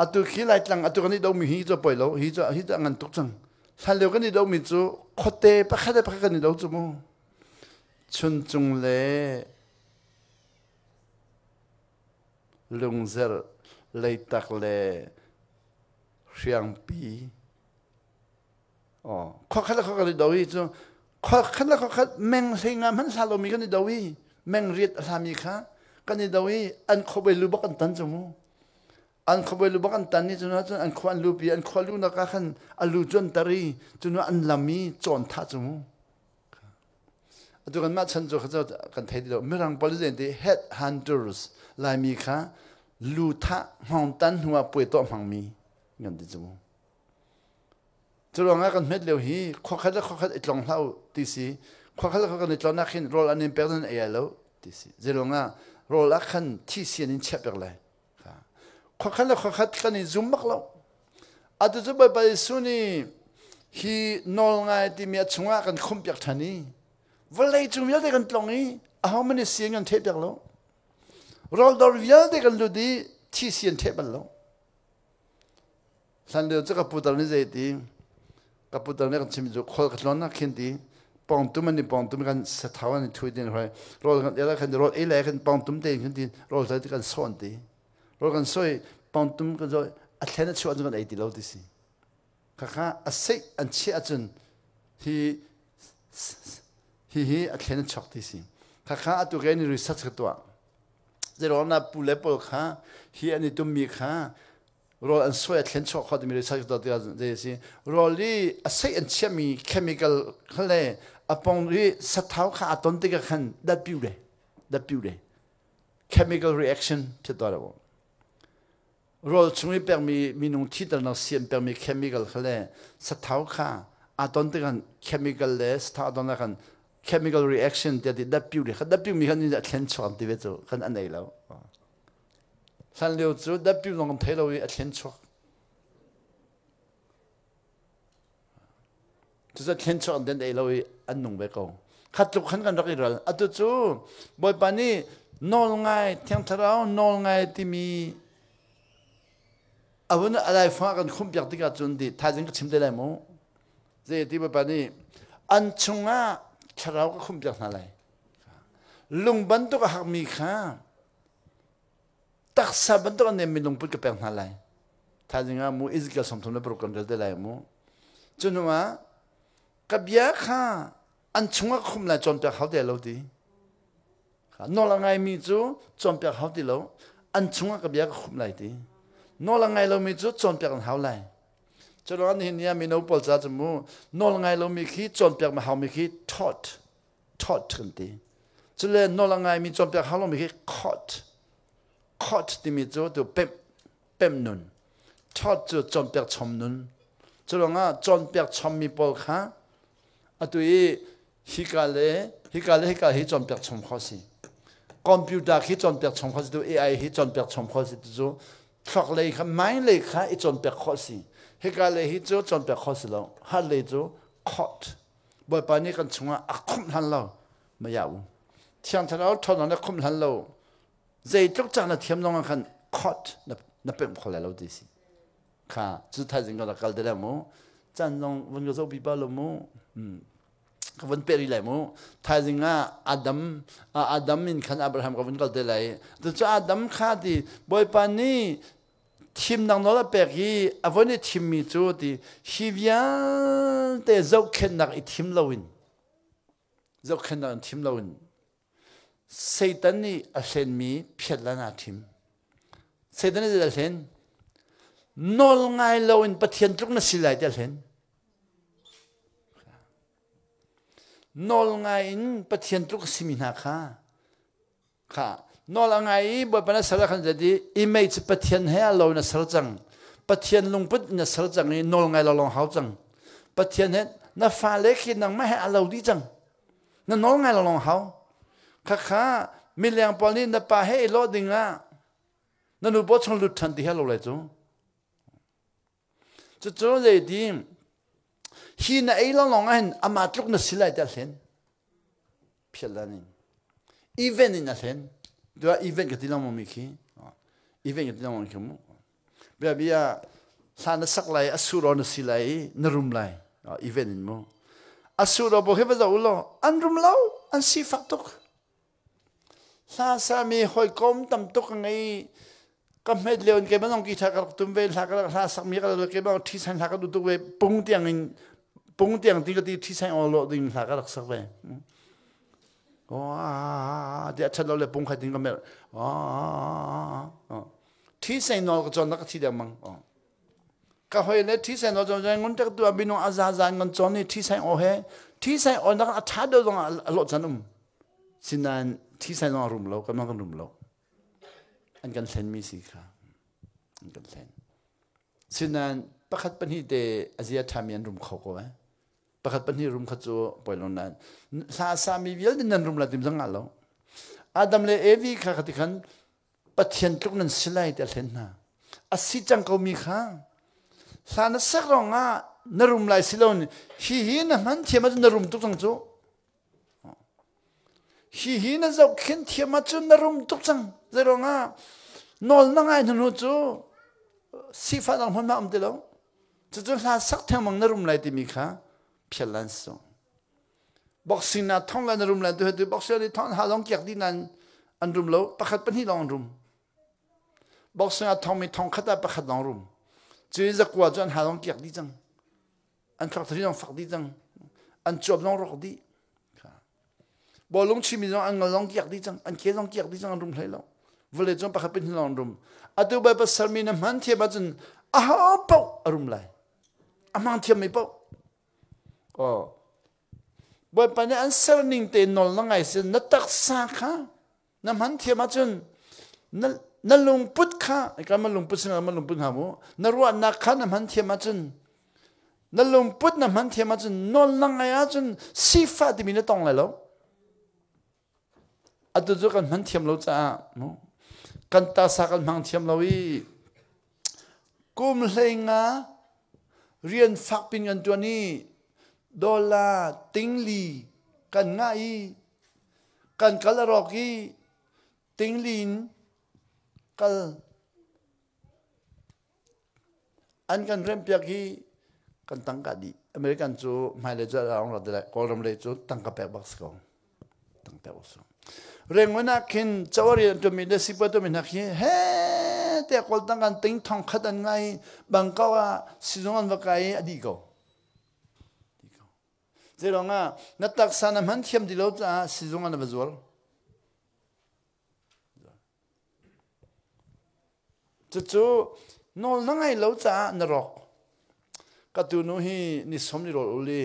atu khi lai tlang atu kan ni do mi hi cho poi lo hi cho ngan tuk chang san leo kan ni do mi chu khote pa khade pa kan ni do chu mu chun chung le lung zer lei tak le riang pi khó khăn là khó khăn đâu ý chứ khó khăn mình thấy ngắm hắn sao mình cái gì đâu ý mình riết làm gì khác cái gì đâu ý anh không phải lưu bắc anh tán chứ mu anh không phải lưu bắc anh tán đi chứ nó anh không anh lưu pi anh không lưu nó cái khăn anh lưu chuẩn tari chứ nó anh làm mi chọn thắt chứ mu tôi cần mắt chân choเขาcần thấy được mấy thằng police thì head hunters làm mi khác lưu thắt hoàng tán hoa bồi tọa hoàng mi nhận được chứ mu cho rằng cái hết liều hi khó khăn ít lòng lâu tí xí khó khăn ít lòng nakhin role anh em person ai lâu tí xí cho rằng role akhan thi xiên in chép được lại khó khăn cái này zoom mắc lâu à tôi cho bài suni hi nol ngay thì mẹ chúng ta cần không biết thằng ní vậy lấy chúng ta cần lòng ní à how many xiên cần chép được lâu role đầu việc thì cần lưu đi thi xiên chép được lâu sang điều cho cái phụ nữ này thì kaputar ne kan chim jo khol khlon na khin ti pongtum ani pongtum kan sa thawan ni thui din hoi rol kan ela kan rol ela kan pongtum te khin ti rol sa ti kan son ti rol kan soi pongtum kan jo a thena chu an kan ai ti lo ti si kha kha a sei an chi a chun hi a thena chok ti si kha kha atu ge ni research ka to zero na pule pol kha hi ani tum mi kha rol an soya thlen chok khod mi research dot de si roli a sei an chemi chemical khale apong ri sathau kha aton te ka khan da piure chemical reaction to dot rol chungi per mi nung thi tar na siam per mi chemical khale sathau kha aton te kan chemical le sta don na kan chemical reaction de da piure kha da piu mi khan ni thlen chok ti ve chu khan an nei lo san liu zu da piu long thei lo a thlen chok chu za thlen chok den ei lo an nung ve ko khat lu khan kan rak ral atu chu boy pani nol ngai thiang tharau nol ngai ti mi avun alai fa kan khum pyak ti ka chun di tha jing ka chim de lai mo je ti boy pani an chunga tharau ka khum pyak na lai lung ban to ka hak mi kha taksa bantu kan nemi lungput ke peng halai, thajinga mu izikal somthumna program jelde lai mu, junuma kabya kha anchunga khumla chompe khawde lo di, nola ngai mi chu chompe khawdi lo, anchunga kabya khumla di, nola ngai lo mi chu chompe kan hawlai, chalo an hinia mi no polcha chumu nola ngai lo mi khi chompe ma haw mi khi thought kanti, chule nola ngai mi chompe hawlo mi khi caught ti mi zo to pem nun thot zo chomper chom nun cholonga chomper chom mi pol kha atui hikale hi chomper chom khosi computer hi chomper chom khosi to ai hi chomper chom khosi zo thok le kha mai le kha I chomper khosi hikale hi zo chomper khosi lo ha le zo caught boy pani kan chunga akhum han lo ma yaw thiang tharau thon na khum han lo dây chốc chăng là thiêm long khăn caught na bem khole lo đi si kha chu thai jing la kal de la mo chan long vun go zo bi ba lo mo ka vun peri lai mo thai jing adam min khan abraham ka vun kal de lai to cha adam kha di boy pa ni thim nang no la per hi avoni thim mi chu di hi via te zo khen nak I thim lo win zo khen nak thim lo win Satan ni ashen mi phialana thim Satan ni ashen nol ngai lo in pathian tluk na silai te ashen nol ngai in pathian tluk simina kha nol ngai bo pana sala khan jadi image pathian he lo na sarjang pathian lungput na sarjang ni nol ngai lo long hau chang pathian he na fa le khi nang ma he alo di chang na nol ngai lo long hau kha miliang polni na pa he lo dinga nanu bo chong lut than ti hello le chu le di hi na ei long long an ama tluk na silai ta hlen เพียรแล้วนี่อีเวนต์นี่นะเห็นดูว่าอีเวนต์กับที่เราไม่มีขี้อีเวนต์กับที่เราไม่มีขี้มั้งแบบนี้สารสักไหลอสุรนสิไหลนรุมไหลอีเวนต์นี่มั้งอสุรบอกให้ไปจะอุลอันรุมเล่าอันสีฟักตุกสามีหอยกลมตำตุกไงก็ไม่เลี้ยงแกไม่ต้องกินชากับตุ้มเวลาก็สักมีก็เลยแกบอกที่ฉันหาก็ดูตัวเวปุ่งเตียงตีก็ตีที่ฉันเอาโลดิ้งหาก็รักสักเวเดี๋ยวฉันเราเลยปุ่งใครดิ้งก็ไม่ที่ฉันนอนก็จนนักที่เดียวมั้งก็เฮ้ยเนี่ยที่ฉันนอนจนยังงั้นจะตัวบินอาซางั้นจนนี่ที่ฉันเอาเฮที่ฉันเอานักชาดตรงอโลจันสินันที่ฉันนอนรุมเราก็นั่งรุมเราอันกันเซนมีสิครับอันกันเซนสินันประคัตปัญหาเดอาเซียทามีอันรุมเขาก็วะประคัตปัญหารุมขจูปล่อยลงนั้นสามีวิลดินันรุมละติมสังกัดเราอาดัมเลเอวีข้าขัดขันปัจเจียนทุกนั้นสิไลเดลเซนนะอาศิจังเขามีข้าสานสักรองอ่ะนรุมไลสิลอนฮีนะมันเทียมนรุมทุกสังจูฮีนะจะขึ้นเทียมจุนรุมทุกสังเจรองอ่ะนอลนั่งไงนั่นหูจูสีฟ้าต่างคนมาอัมเดลจะจุนลาสักเทียมมังนรุมไลติมีข้าเพียรลันสงบอกสินะท่องละนรุมไลตัวเดียวบอกสินะท่องหาลองเกียรตินันอันรุมแล้วประคัตเป็นที่ลองรุมบอกสินะท่องมีท่องขัดประคัตลองรุมจีจะกว่าจนหาลองเกียรติจังอันขัดที่ลองฝักดีจังอันจบลองรกดีบอลลงชิมิจงอันลองเกียรติจังอันเกี่ยลองเกียรติจังอันรุมเลยแล้วเวลาจนประคัตเป็นที่ลองรุมอัตุบายภาษามีน้ำมันเทียบจนอ้าวเปล่าอรุมเลยอามันเทียมไม่เปล่าบอยปานนี้อันเซอร์นิงเตนนอลนั่งไงเสียนัดตักซาค่ะน้ำมันเทียมจนนั่นลงพุทธค่ะไอ้การมันลงพุทธสิ่งมันลงพุทธหามูนั่นรู้ว่านักข้าน้ำมันเทียมจนนั่นลงพุทธน้ำมันเทียมจนนอลนั่งไงจนสีฟ้าที่มีในตองเลยแล้วอัตุจุกันมันเทียมเราจ้ากันตาสักกันมันเทียมเราอีกุมเลงาเรียนฟักปินกันตัวนี้ดอลลาร์ติงลีกันง่ายกันกัลรอกีติงลินกัลอันกันเริ่มเปียกีกันตั้งกัดีอเมริกันจูไม่เลยจะเอาเราได้ก็รำเลยจูตั้งกับแปะบักสกองตั้งแปะบักสกองเรื่องวันนั้นคินเจ้าเรียนตัวมีเดสิบตัวมีนักเฮ้เฮ้แต่คนตั้งกันติงทองขัดง่ายบางก็ว่าสิ่งนั้นว่าไงอดีก็เจ้าง่ะนัดตักสานมันเทียมดีแล้วจ้าสิ่งนั้นเป็นส่วนจู่ๆนอลนั่งไงแล้วจ้านรกก็ตัวนู้นนี่สมนิโรธอุลี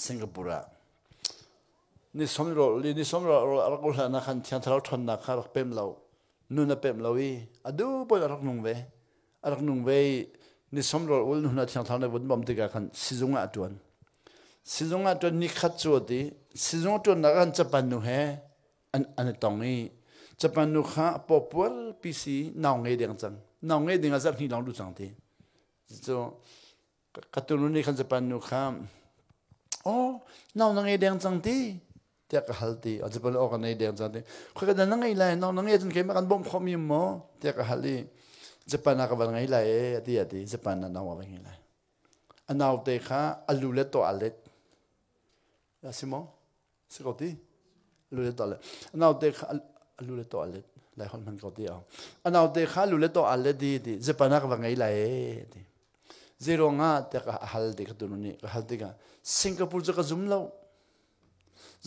สิงคโปร์นี่สมนิโรธอุลีนี่สมนิโรธรักอุลานักขันที่อันทราทนนักรักเป็มเรานู่นเป็มเราอีอดูบอยรักนุ่งเวนี่สมนิโรธอุลีนู่นที่อันทราในวันบ่มติกาขันสิจงอาตัวนี่ขัดจวดดีสิจงอาตัวนักขันจะปันนู่เฮอันนี้ตรงนี้จะปันนู่ข้าปอบวัลปีซีน่าเงยเดียงจังน่าเงยเดียงจังนี่ลองดูจังทีจู่กัตุนุนี่ขันจะปันนู่ข้าน่าเงยเดียงจังทีเจ้าก็ฮัลตีอาจจะเป็นออกกันในเดียงจังทีคุยกันนั่งไงเลยน่าเงยจนเกี่ยมกันบ่มขมิมมั้งเจ้าก็ฮัลตีจะปันนักบังไงเลยที่จะปันน่าว่าไงเลยอันน่าเตะข้าอัลลูเลตโตอัลเลตสิมั้งสิกอตีอัลลูเลตโตอัลเลตอันน่าเตะข้าอัลลูเลตโตอัลเลตหลายคนมันก็ตีเอาอันน่าเตะข้าอัลลูเลตโตอัลเลตดีจะปันนักบังไงเลยดีเจโรงาเจ้าก็ฮัลตีกัตุนุนี่ก็ฮัลตีกันสิงคโปร์จะก็ซุ่มแล้ว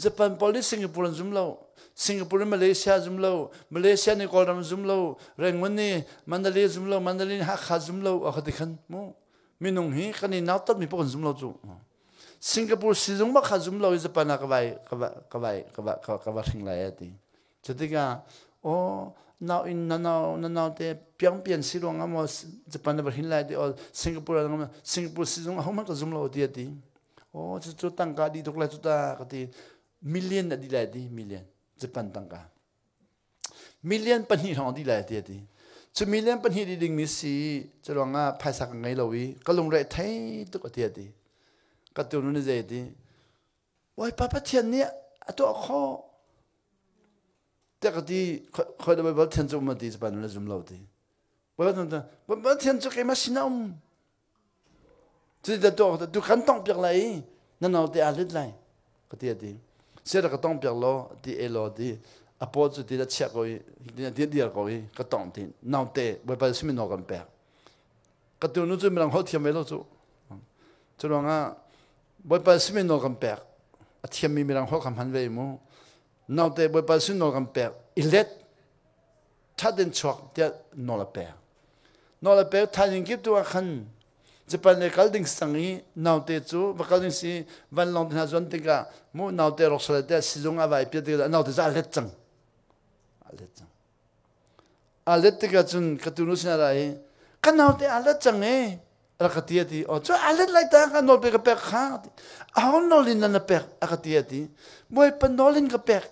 ญี่ปุ่นพอลิสิงคโปร์ซุ่มแล้วสิงคโปร์มาเลเซียซุ่มแล้วมาเลเซียนี่ก็รำซุ่มแล้วเรื่องวันนี้มันเดลีซุ่มแล้วมันเดลีฮักขาซุ่มแล้วเอาขัดขันมั้งมีนุ่งฮีกันนี่น่าตัดมีพวกซุ่มแล้วจู่สิงคโปร์ซีซุ่มมาขาซุ่มแล้วญี่ปุ่นก็ไปทิ้งไล่ดีจะที่กันน่าเตะเปลี่ยนสิลงอ่ะมั้งญี่ปุ่นก็ไปทิ้งไล่ดีสิงคโปร์ซีซุ่มเขามันก็ซุ่มแล้วดีจะตั้งการดีทุกเลยจุดตากติมิลเลียนดีเลยดีมิลเลียนจะปันตั้งการมิลเลียนปัญหาของดีเลยดีจะมิลเลียนปัญหาดีดึงมิสีจะลองอ่ะภายสักไงเราวิก็ลงเรทไทยตุกติดีก็ตัวนู้นจะดีว่าป้าเทียนเนี่ย ตัวข้อแต่ก็ที่คอยได้ไปบอกเทียนจุมาดีจะไปนู่นจุมเราดีบอกว่าบอกเทียนจุกี่มาสิน้ำจะตัวดูขันต้องเปียกไหลนั่นเอาแต่อะไรไหลก็ที่ดีเสียแล้วก็ต้องเปียกล้อที่เอล้อดีอ่ะพอจุดที่จะเช็คก็อีที่เดียวก็อีก็ต้องที่นั่งเตะบอกไปสิมินอกันเปียกก็ตัวนู้นจะมีหลังหัวเทียมไม่รู้จุจุดว่าบอกไปสิมินอกันเปียกเทียมมีหลังหัวคำพันเวมูนั่งเตะบอกไปสิมินอกันเปียกอิเล็ดถ้าเดินช็อกเดี๋ยวนอละเปียกนอละเปียกถ้ายังคิดตัวขันจะเป็นในการดิ่งสังฮีนาวเตจูบักการดิ่งสิวันลองที่น่าจวนติกามูนาวเตรกสลัดเตสิจงอาไว้เปียติกานาวเตจะอาเล็ดจังอาเล็ดติกาจนกระตุ้นรู้สิอะไรกันนาวเตอาเล็ดจังเอรักตีตีอ๋อจ้าอาเล็ดไล่ตากันนอลเปกเปกข้าเอานอลินนั่นเปกรักตีตีมวยเป็นนอลินกับเปก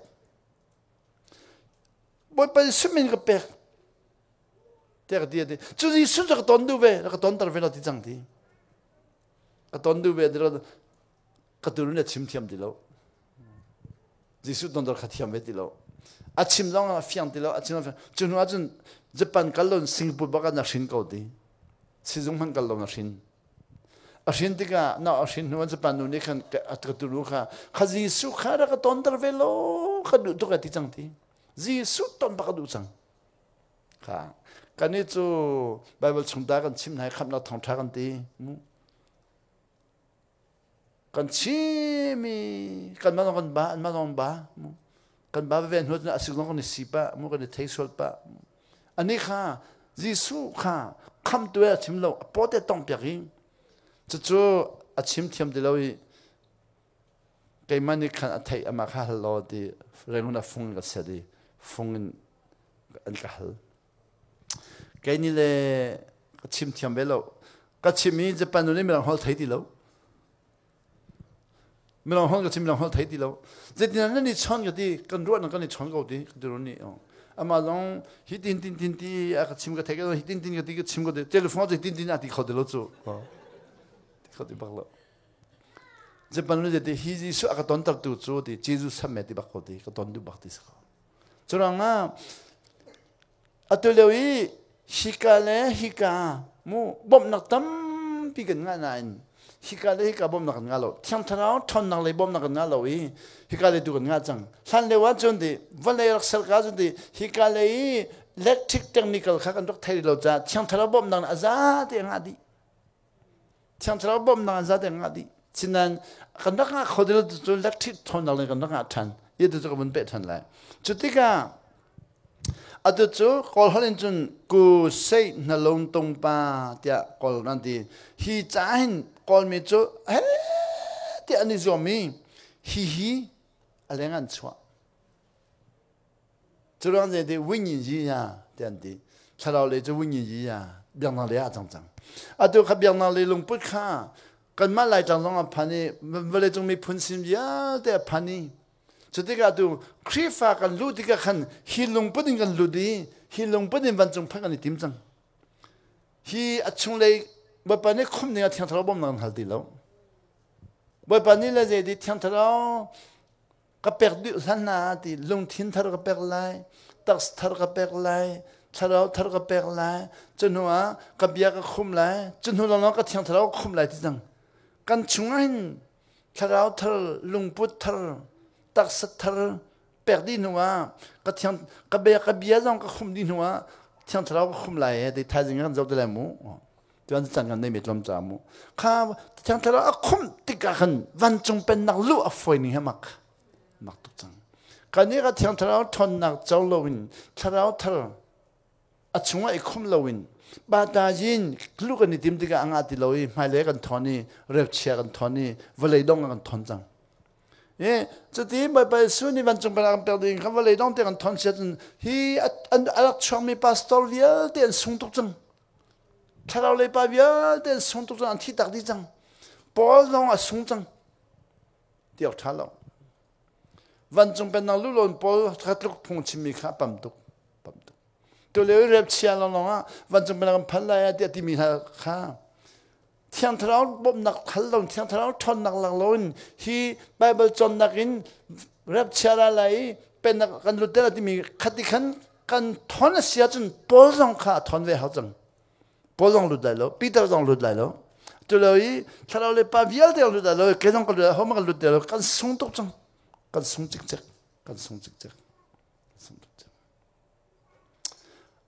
มวยเป็นสมินกับเปกเด็กดีจุดที่สุดก็ต้นดูเวแล้วก็ต้นตระเวนที่จังที่ก็ต้นดูเวเดี๋ยวก็ตัวนี้ชิมเทียมที่แล้วที่สุดต้นตระขัดเทียมเวที่แล้วอาชิมลองอาฟิอันที่แล้วอาชิมลองจนว่าจนญี่ปุ่นกัลลอนสิงคโปร์บ้านนักชินเขาดีสิจงมันกัลลอนนักชินอาชินที่ก็น่าอาชินว่าญี่ปุ่นนู่นนี่ขันอัตกตัวรู้ค่ะข้าที่สุดข้าแล้วก็ต้นตระเวนแล้วข้าดูตัวที่จังที่ที่สุดต้นปากดูจังค่ะกันนี้จู่ไบเบิลชงตากันชิมไหนคำนักท่องท่ากันตีกันชิมีกันมาลองกันบ้ามาลองบ้ากันบ้าเวียนหัวน่ะสิ่งนั้นกันสิบ้ามุกันเทสวลบ้าอันนี้ค่ะยิสุค่ะคำตัวชิมเราพอแต่ต้องเปียกจู่อาชิมเทียมเดียวไก่มันนี่ขันอัฐิอามาข้าฮัลโหลดีเรื่องนั้นฟุ้งกันเสียดีฟุ้งอันกันฮัลแกนี่เลยก็ชิมเทียมไปแล้วก็ชิมมีจะเป็นนู่นนี่มีหลังห้องไทยดีแล้วมีหลังห้องก็ชิมหลังห้องไทยดีแล้วแต่ที่นั่นนี่ช้อนก็ดีกันรู้นั่นก็นี่ช้อนก็ดีก็ดูนี่อ๋ออามาลองฮิตินตินตินที่ก็ชิมก็ไทยก็ฮิตินตินก็ดีก็ชิมก็ดีเทเลโฟนจะฮิตินตินอ่ะที่เขาเดือดจู่อ๋อที่เขาที่บักแล้วจะเป็นนู่นจะที่ฮิจิสุอ่ะก็ตอนตัดตัวจู่ที่เจสุสมัยที่บักเขาดีก็ตอนดูบักที่สักจุดนั้นอ่ะตัวเลวีฮิกาเลฮิกามูบ่มนักตั้มปีกันง่ายนั่นฮิกาเลฮิกาบ่มนักง่ายเราเที่ยงเท้าทอนนักเลยบ่มนักง่ายเราฮิกาเลดูกันง่ายจังท่านเลวะจนดีวันเลยรักษาการจนดีฮิกาเลอิเล็กทิกเทคนิคข้ากันรักไทยเราจะเที่ยงเท้าบ่มนักอาซาเตียงอาดีเที่ยงเท้าบ่มนักอาซาเตียงอาดีฉะนั้นกันรักง่ายเขาเดี๋ยวจะเล็กทิกทอนนักเลยกันรักง่ายทันยี่ตัวจะกันเป็นทันเลยจุดที่ก้าอาตุจูกอลฮันจุนกูเซย์นลงตรงป่าเดียกอลนั่นดีฮีจ้าหินกอลมีจูเฮ้เดียอันนี้จอมีฮีอะไรงั้นชัวจุดนั้นเดียวิญญาณยียาเดียนดีชาเราเลยจะวิญญาณยียาเบียงนาเลยอาจังจังอาตุขับเบียงนาเลยลงปุ๊บข้ากันมาหลายจังจังอ่ะพันนี่เวลาจงมีพุนซิมยาเดียพันนี่จุดที่ก็ดูครีฟ้ากันรู้ที่ก็ขันฮิลงปุ่นกันรู้ดีฮิลงปุ่นวันจงพักกันติมจังฮิอัดชงเลยบ่ปานนี้คุ้มเนี่ยเที่ยงทะเลาะบ่มนันหัดดีแล้วบ่ปานนี้เลยจะเที่ยงทะเลาะก็เปิดดูสันนาที่ลงทิ้งทะเลาะก็เปิดไล่ตักทะเลาะก็เปิดไล่ทะเลาะก็เปิดไล่จนหัวก็เบียก็คุ้มไล่จนหัวเราก็เที่ยงทะเลาะคุ้มไล่ที่จังกันชงให้ทะเลาะทะเลลงปุ่นทะเลตักสัตว์เปิดดีนัวก็เที่ยงก็เบียจังก็คุ้มดีนัวเที่ยงทะเลาะก็คุ้มไล่ที่ท้ายจริงกันจะได้มูที่วันจันทร์กันได้มีลมจามูข้าเที่ยงทะเลาะคุ้มติกันวันจงเป็นนักลู่อฟอยนี่ให้มักตุกจังการนี้ก็เที่ยงทะเลาะทนนักเจ้าลวินทะเลาะทะเลอัดชงไอ้คุ้มลวินบาดาจินลูกกันนี่ติมติกาอังอาติลวิไม่เล็กกันทอนี่เรียบเชียกันทอนี่วันเลยดงกันทอนจังจะที่ไปส่วนนี้วันจงเป็นการเปิดดิ้งคำว่าเลยต้องเตียนทอนเสียจนฮีอันช่วงมีพาสตอร์เวียเตียนส่งตุกจังถ้าเราเลยไปเวียเตียนส่งตุกจังอันที่ตักดีจังพอลองส่งจังเดี๋ยวท้าเราวันจงเป็นนักลู่ลนพอทัดลุกพงชิมีข้าปั๊มตุกตัวเลยเรียบเชียร์เราเนาะวันจงเป็นการพันลายเดียที่มีข้า thiang tháo bom nặc khăn lồng thiang tháo thon nặc lạc lôn hi Bible chọn nakin rap chara lại bên nặc kan lut tera ti mi khati khan kan thon sia chun pol jong kha thon ve ha jong pol jong lut lai lo Peter jong lut lai lo tu loi tháo le pa vial de lut lai lo ke jong ka lut ho ma lut de lo kan sung tok jong kan sung chik chik kan sung chik chik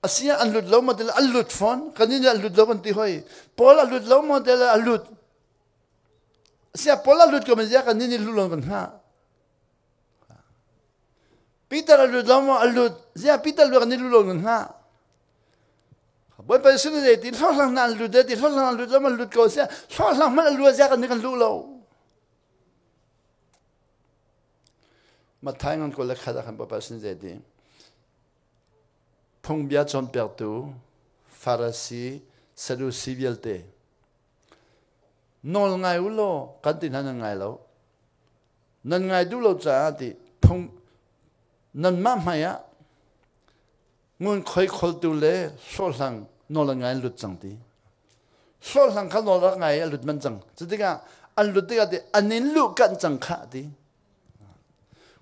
Asia alut lo model alut phone kanina alut lo kan ti hoi pol alut lo model alut Asia pol alut ko mezia kanini lulong kan ha Peter alut lo mo alut zia Peter lo kanini lulong kan ha boy pa sunu de ti so lang na alut de ti so lang alut lo mo alut ko sia so lang man alut zia kan lulo mathaingon ko la khada kan pa sunu de ti phong bia chon pertu Pharisee Sadducee vialte nol ngai ulo kantin han ngai lo nan ngai du lo cha ti phong nan ma maya ngun khoi khol tu le so lang nol ngai lut chang ti so lang kha nol ngai lut man chang chitika an lut ti ga ti anin lu kan chang kha ti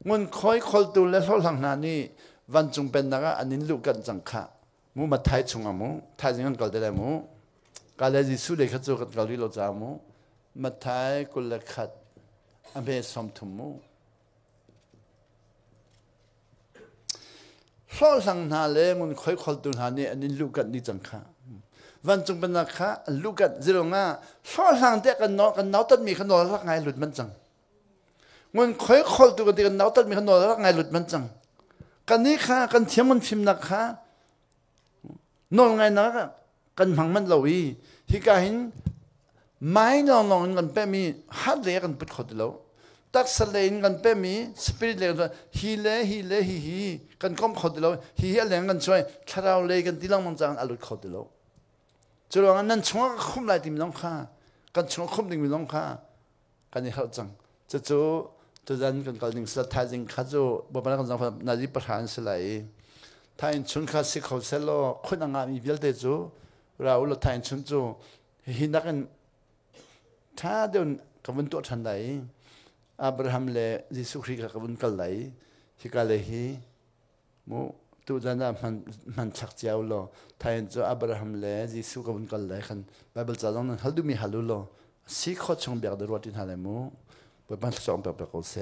ngun khoi khol tu le so lang na niวันจงเป็นนักอันนี้ลูกกันจังค่ะมูมาไทยชงอ่ะมูไทยจังกันก่อนได้มูกาเลจิสุเลยขัดโจกันก่อนที่เราจะมูมาไทยกุลขัดอเมซอมทุมูข้อสังหาเลยมันค่อยขอตุนหานี่อันนี้ลูกกันนี่จังค่ะวันจงเป็นนักค่ะลูกกันจิรงอ่ะข้อสังเด็กกันน้าตัดมีขนมรักไงหลุดมันจังมันค่อยขอตุกันที่กันน้าตัดมีขนมรักไงหลุดมันจังกันนี้ค่ะกันเทียมมันฟิมนักค่ะนอนไงนักกันพังมันเราอีที่การเห็นไม้นอนกันเป็นมีฮัดเลี้ยกันปิดขดแล้วตักสเลนกันเป็นมีสปิริตเลี้ยกันฮีเล่ฮีกันก้มขดแล้วฮีเลี้ยงกันช่วยถ้าเราเลี้ยกันที่ล่างมันจะอรุณขดแล้วจุดนั้นช่วงคุ้มไหลติมน้องค่ะกันช่วงคุ้มติมน้องค่ะกันนี่เขาจังจะจู่ตัวนั้นกันก่อนหนึ่งสัตย์ไทยจริงข้าจู่บ่ปนักกันจังพนาดีประธานสลายไทยชุนข้าสิเขาเสลอคนงานมีเวลเดจู่เราเราไทยชุนจู่หินนักกันถ้าเดินกับวันตัวทันใดอับราฮัมเลยิสุคริกับวันกันไหลฮิกาเลฮีมูตัวนั้นมันชักเจ้าโลไทยจู่อับราฮัมเลยิสุกับวันกันไหลขันไบเบิลจะต้องนั้นฮัลดูมีฮัลดูโลสิข้อชงเบียดรวดที่ทะเลมูไปบ้านสองแบบเราเส